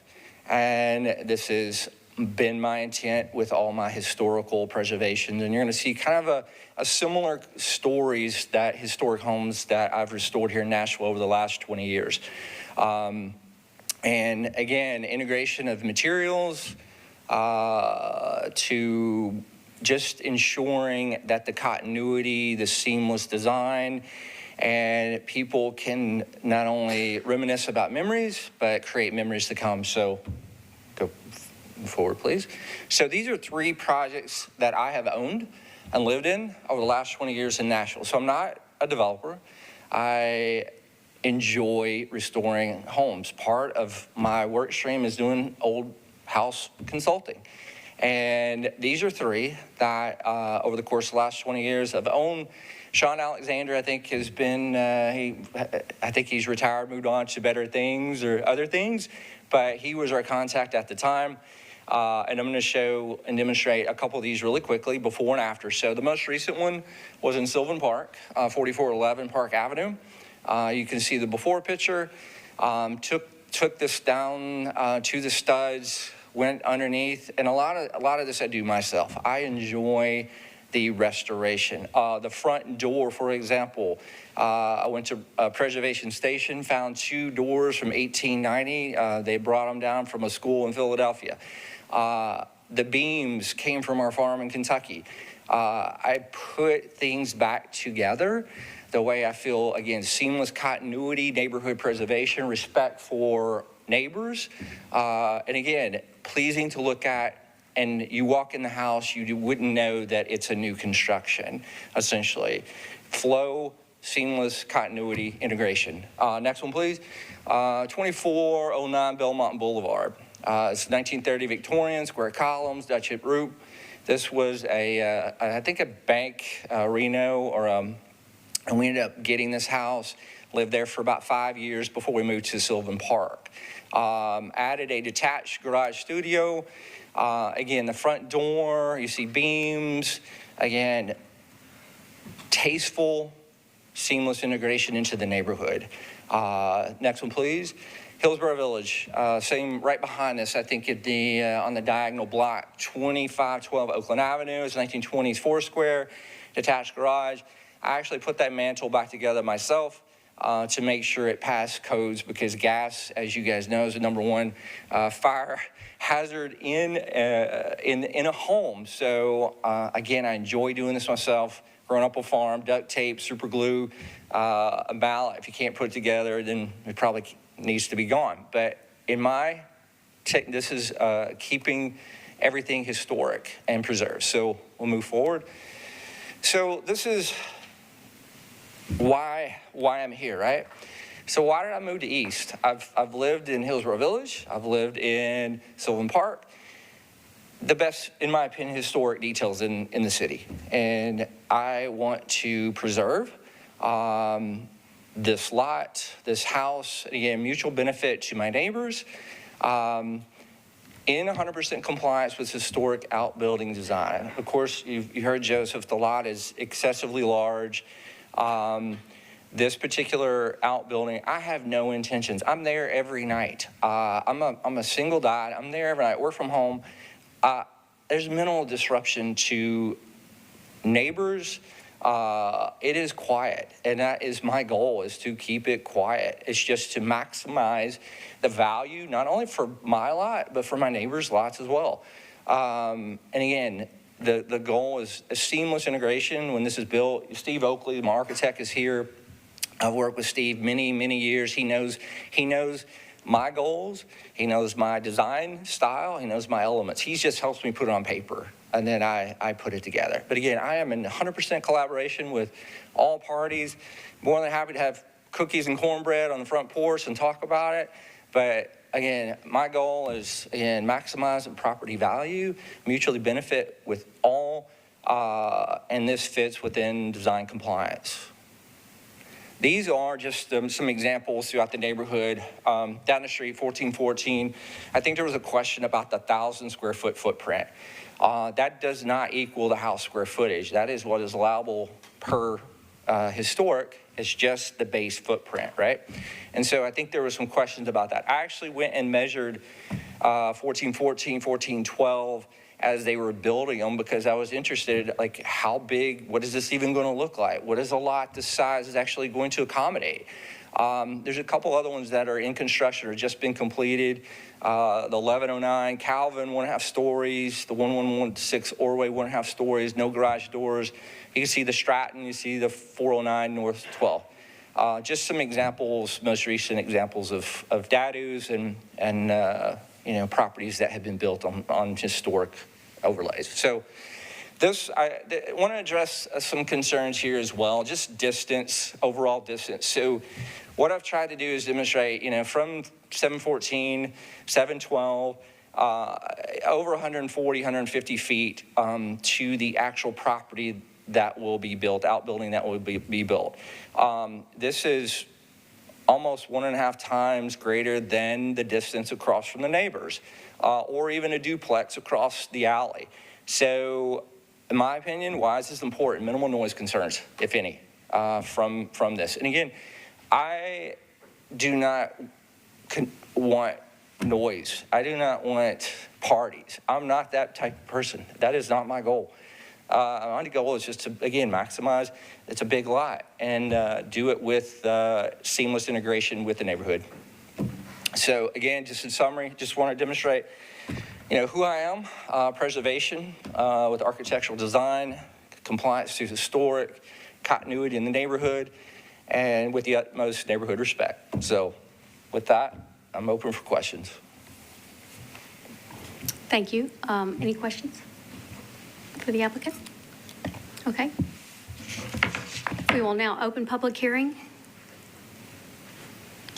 And this has been my intent with all my historical preservations. And you're going to see kind of a similar stories that historic homes that I've restored here in Nashville over the last 20 years. And again, integration of materials to just ensuring that the continuity, the seamless design, and people can not only reminisce about memories, but create memories to come. So go forward, please. So these are 3 projects that I have owned and lived in over the last 20 years in Nashville. So I'm not a developer. I enjoy restoring homes. Part of my work stream is doing old house consulting. And these are 3 that over the course of the last 20 years I've owned. Sean Alexander, I think, has been, I think he's retired, moved on to better things or other things, but he was our contact at the time. And I'm going to show and demonstrate a couple of these really quickly, before and after. So the most recent one was in Sylvan Park, 4411 Park Avenue. You can see the before picture. Took this down to the studs, went underneath, and a lot of this I do myself. I enjoy the restoration. The front door, for example, I went to a preservation station, found 2 doors from 1890. They brought them down from a school in Philadelphia. The beams came from our farm in Kentucky. I put things back together the way I feel, again, seamless continuity, neighborhood preservation, respect for neighbors, and again, pleasing to look at. And you walk in the house, you wouldn't know that it's a new construction, essentially. Flow, seamless continuity, integration. Next one, please. 2409 Belmont Boulevard. It's 1930 Victorian, square columns, Dutch hip roof. This was I think a bank, Reno, or and we ended up getting this house, lived there for about 5 years before we moved to Sylvan Park. Added a detached garage studio. Again, the front door, you see beams. Again, tasteful, seamless integration into the neighborhood. Next one, please. Hillsborough Village, same right behind us, I think at the, on the diagonal block, 2512 Oakland Avenue. It's 1920s Foursquare, detached garage. I actually put that mantle back together myself to make sure it passed codes, because gas, as you guys know, is the #1 fire hazard in a home. So again, I enjoy doing this myself. Growing up on a farm, duct tape, super glue, a mallet. If you can't put it together, then it probably needs to be gone. But in my this is keeping everything historic and preserved. So we'll move forward. So this is why I'm here, right? So why did I move to East? I've lived in Hillsborough Village. I've lived in Sylvan Park. The best, in my opinion, historic details in the city. And I want to preserve this lot, this house, again, mutual benefit to my neighbors, in 100% compliance with historic outbuilding design. Of course, you heard Joseph, the lot is excessively large. This particular outbuilding, I have no intentions. I'm there every night. I'm a single dad. I'm there every night, work from home. There's minimal disruption to neighbors. It is quiet, and that is my goal, is to keep it quiet. It's just to maximize the value, not only for my lot, but for my neighbors' lots as well. And again, the goal is a seamless integration. When this is built, Steve Oakley, my architect, is here. I've worked with Steve many years. He knows my goals. He knows my design style. He knows my elements. He just helps me put it on paper, and then I put it together. But again, I am in 100% collaboration with all parties. More than happy to have cookies and cornbread on the front porch and talk about it. But again, my goal is, again, maximizing property value, mutually benefit with all and this fits within design compliance. These are just some examples throughout the neighborhood. Down the street, 1414, I think there was a question about the 1,000 square foot footprint. That does not equal the house square footage. That is what is allowable per historic. It's just the base footprint, right? And so I think there were some questions about that. I actually went and measured 1414, 1412 as they were building them because I was interested, like how big, what is this even going to look like? What is a lot this size is actually going to accommodate? There's a couple other ones that are in construction or just been completed. The 1109 Calvin, 1.5 stories. The 1116 Orway, 1.5 stories, no garage doors. You can see the Stratton, you see the 409 North 12. Just some examples, most recent examples of DADUs and properties that have been built on historic overlays. So I want to address some concerns here as well, just distance, overall distance. So what I've tried to do is demonstrate, from 714, 712, over 140, 150 feet to the actual property that will be built, outbuilding that will be built. This is almost 1.5 times greater than the distance across from the neighbors, or even a duplex across the alley. So in my opinion, why is this important? Minimal noise concerns, if any, from this. And again, I do not want noise. I do not want parties. I'm not that type of person. That is not my goal. My goal is just to, again, maximize. It's a big lot and do it with seamless integration with the neighborhood. So again, just in summary, just want to demonstrate, who I am, preservation with architectural design, compliance to historic, continuity in the neighborhood, and with the utmost neighborhood respect. So with that, I'm open for questions. Thank you. Any questions for the applicant? Okay. We will now open public hearing.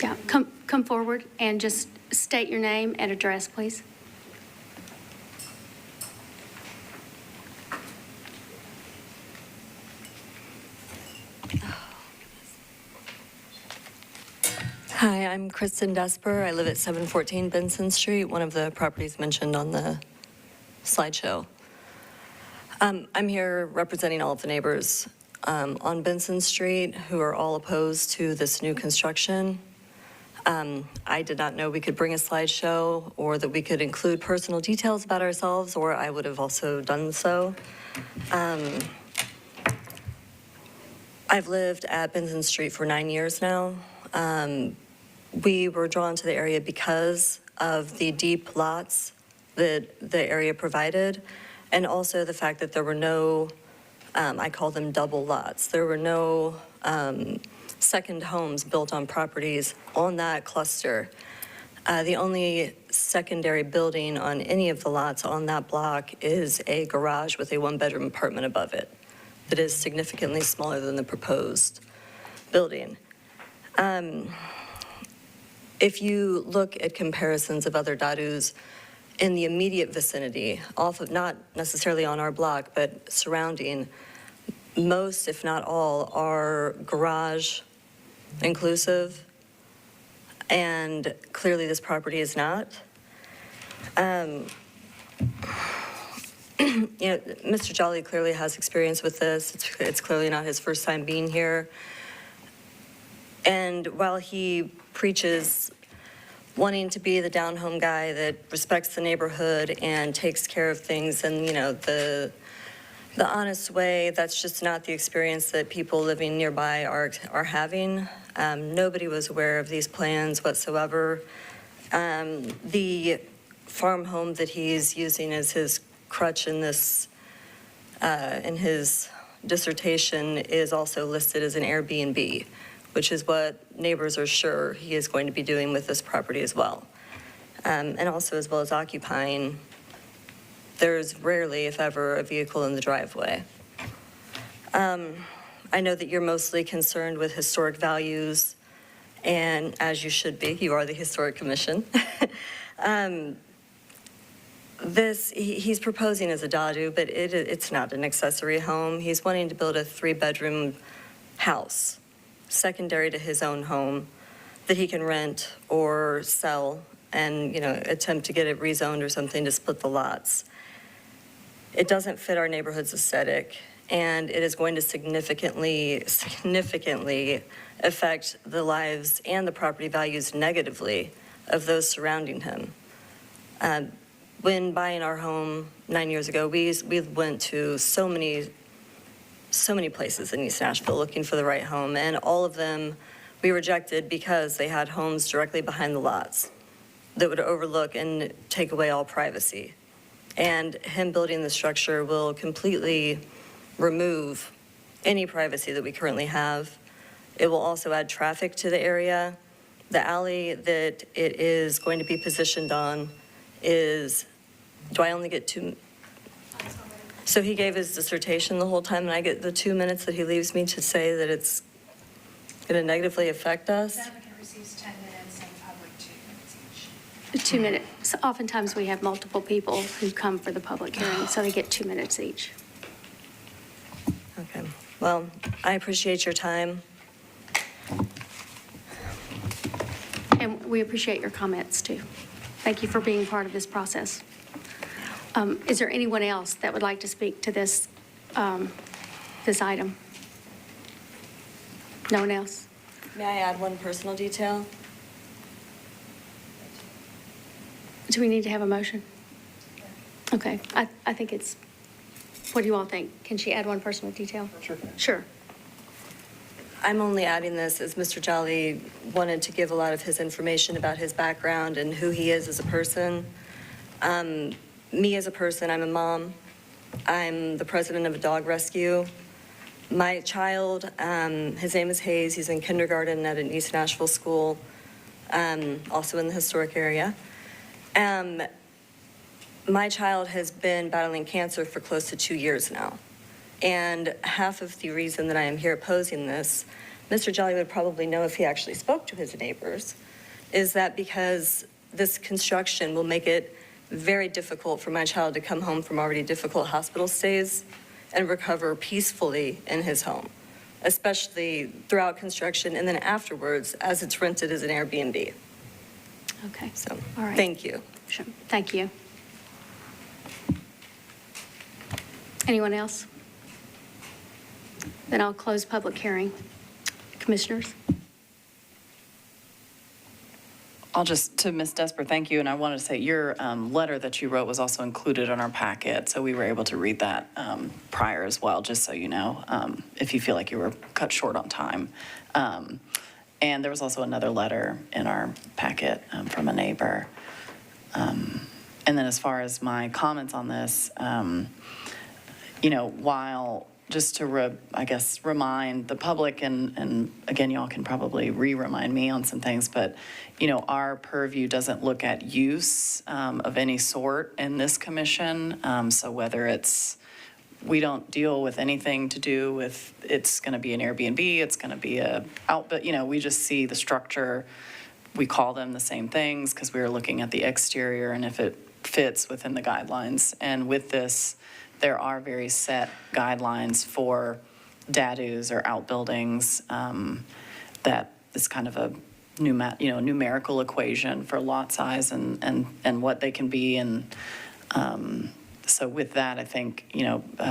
Yeah, come forward and just state your name and address, please. Hi, I'm Kristen Desper. I live at 714 Benson Street, one of the properties mentioned on the slideshow. I'm here representing all of the neighbors on Benson Street who are all opposed to this new construction. I did not know we could bring a slideshow or that we could include personal details about ourselves, or I would have also done so. I've lived at Benson Street for 9 years now. We were drawn to the area because of the deep lots that the area provided, and also the fact that there were no, I call them double lots. There were no second homes built on properties on that cluster. The only secondary building on any of the lots on that block is a garage with a one-bedroom apartment above it that is significantly smaller than the proposed building. If you look at comparisons of other DADUs in the immediate vicinity, off of, not necessarily on our block, but surrounding, most, if not all, are garage inclusive, and clearly this property is not. Mr. Jolly clearly has experience with this. It's clearly not his first time being here. And while he preaches wanting to be the down-home guy that respects the neighborhood and takes care of things in, the honest way, that's just not the experience that people living nearby are having. Nobody was aware of these plans whatsoever. The farm home that he's using as his crutch in this, in his dissertation is also listed as an Airbnb, which is what neighbors are sure he is going to be doing with this property as well. And also, as well as occupying, there's rarely, if ever, a vehicle in the driveway. I know that you're mostly concerned with historic values, and as you should be, you are the Historic Commission. he's proposing as a dadu, but it's not an accessory home. He's wanting to build a 3-bedroom house, secondary to his own home, that he can rent or sell and, attempt to get it rezoned or something to split the lots. It doesn't fit our neighborhood's aesthetic, and it is going to significantly affect the lives and the property values negatively of those surrounding him. When buying our home 9 years ago, we went to so many places in East Nashville looking for the right home, and all of them we rejected because they had homes directly behind the lots that would overlook and take away all privacy. And him building the structure will completely remove any privacy that we currently have. It will also add traffic to the area. The alley that it is going to be positioned on is, do I only get 2? So he gave his dissertation the whole time, and I get the 2 minutes that he leaves me to say that it's going to negatively affect us? The applicant receives 10 minutes and public 2 minutes each. 2 minutes. Oftentimes, we have multiple people who come for the public hearing, so they get 2 minutes each. Okay, well, I appreciate your time. And we appreciate your comments, too. Thank you for being part of this process. Is there anyone else that would like to speak to this item? No one else? May I add one personal detail? Do we need to have a motion? Okay, I think it's, what do you all think? Can she add one personal detail? Sure. Sure. I'm only adding this as Mr. Jolly wanted to give a lot of his information about his background and who he is as a person. Me as a person, I'm a mom. I'm the president of a dog rescue. My child, his name is Hayes. He's in kindergarten at an East Nashville school, also in the historic area. My child has been battling cancer for close to 2 years now. And half of the reason that I am here opposing this, Mr. Jolly would probably know if he actually spoke to his neighbors, is that because this construction will make it very difficult for my child to come home from already difficult hospital stays and recover peacefully in his home, especially throughout construction and then afterwards as it's rented as an Airbnb. Okay. So, All right. thank you. Sure. Thank you. Anyone else? Then I'll close public hearing. Commissioners? I'll just, to Ms. Desper, thank you, and I wanted to say your letter that you wrote was also included in our packet, so we were able to read that prior as well, just so you know, if you feel like you were cut short on time. And there was also another letter in our packet from a neighbor. And then as far as my comments on this, while just to, remind the public, and again, y'all can probably remind me on some things, but, our purview doesn't look at use of any sort in this commission. So whether it's, we don't deal with anything to do with, it's going to be an Airbnb, it's going to be we just see the structure. We call them the same things because we are looking at the exterior and if it fits within the guidelines. And with this, there are very set guidelines for dadus or outbuildings that is kind of a numerical equation for lot size and what they can be. And so with that, I think,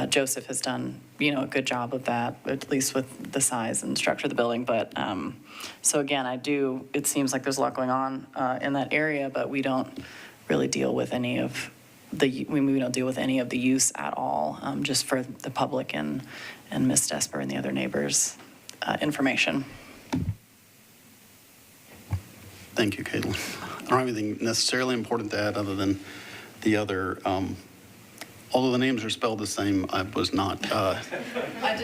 Joseph has done, a good job of that, at least with the size and structure of the building. But so again, it seems like there's a lot going on in that area, but we don't really deal with any of we don't deal with any of the use at all, just for the public and Ms. Desper and the other neighbors' information. Thank you, Caitlin. I don't have anything necessarily important to add other than the other, although the names are spelled the same, I was not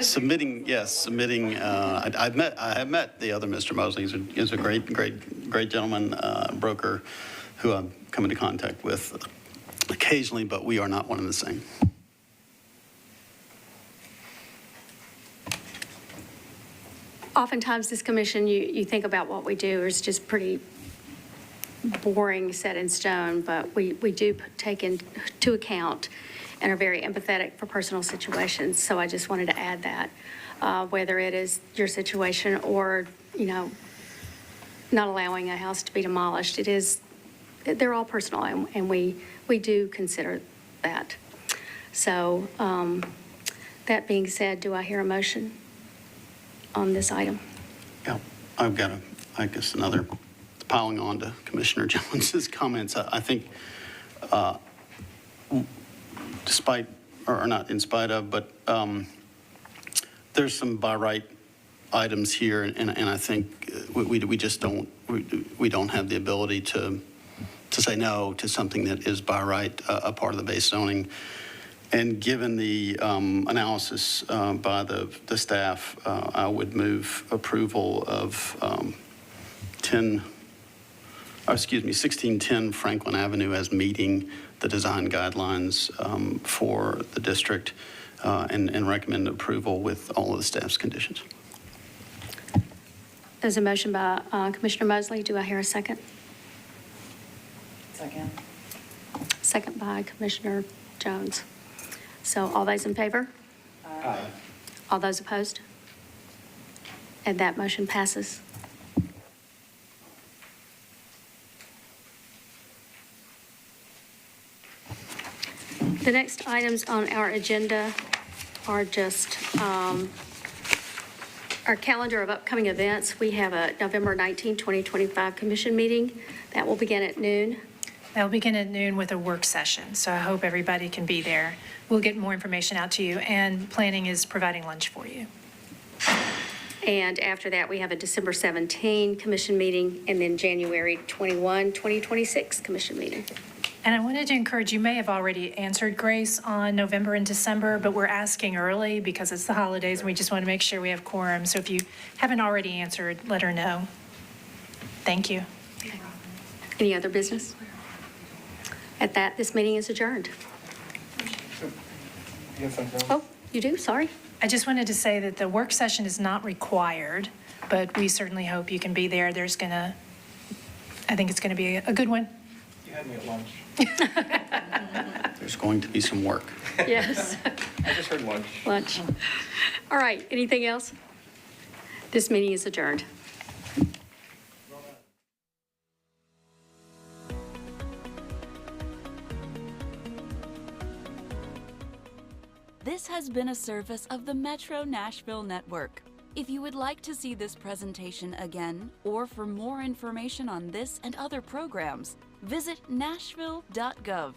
submitting. I have met the other Mr. Mosley. He's a great gentleman, broker who I'm come into contact with occasionally, but we are not one and the same. Oftentimes, this commission, you think about what we do is just pretty boring, set in stone, but we do take into account and are very empathetic for personal situations. So I just wanted to add that, whether it is your situation or, not allowing a house to be demolished, they're all personal, and we do consider that. So that being said, do I hear a motion on this item? Yeah, I've got another, piling on to Commissioner Jones's comments. I think despite, or not in spite of, but there's some by right items here, and I think we just don't, we don't have the ability to say no to something that is by right a part of the base zoning. And given the analysis by the staff, I would move approval of 1610 Franklin Avenue as meeting the design guidelines for the district, and recommend approval with all of the staff's conditions. There's a motion by Commissioner Mosley. Do I hear a second? Second. Second by Commissioner Jones. So all those in favor? Aye. All those opposed? And that motion passes. The next items on our agenda are just our calendar of upcoming events. We have a November 19, 2025 commission meeting. That will begin at noon. That'll begin at noon with a work session, so I hope everybody can be there. We'll get more information out to you, and planning is providing lunch for you. And after that, we have a December 17 commission meeting, and then January 21, 2026 commission meeting. And I wanted to encourage, you may have already answered, Grace, on November and December, but we're asking early because it's the holidays, and we just want to make sure we have quorum. So if you haven't already answered, let her know. Thank you. Okay. Any other business? At that, this meeting is adjourned. Oh, you do? Sorry. I just wanted to say that the work session is not required, but we certainly hope you can be there. I think it's going to be a good one. You had me at lunch. There's going to be some work. Yes. I just heard lunch. Lunch. All right. Anything else? This meeting is adjourned. This has been a service of the Metro Nashville Network. If you would like to see this presentation again, or for more information on this and other programs, visit nashville.gov.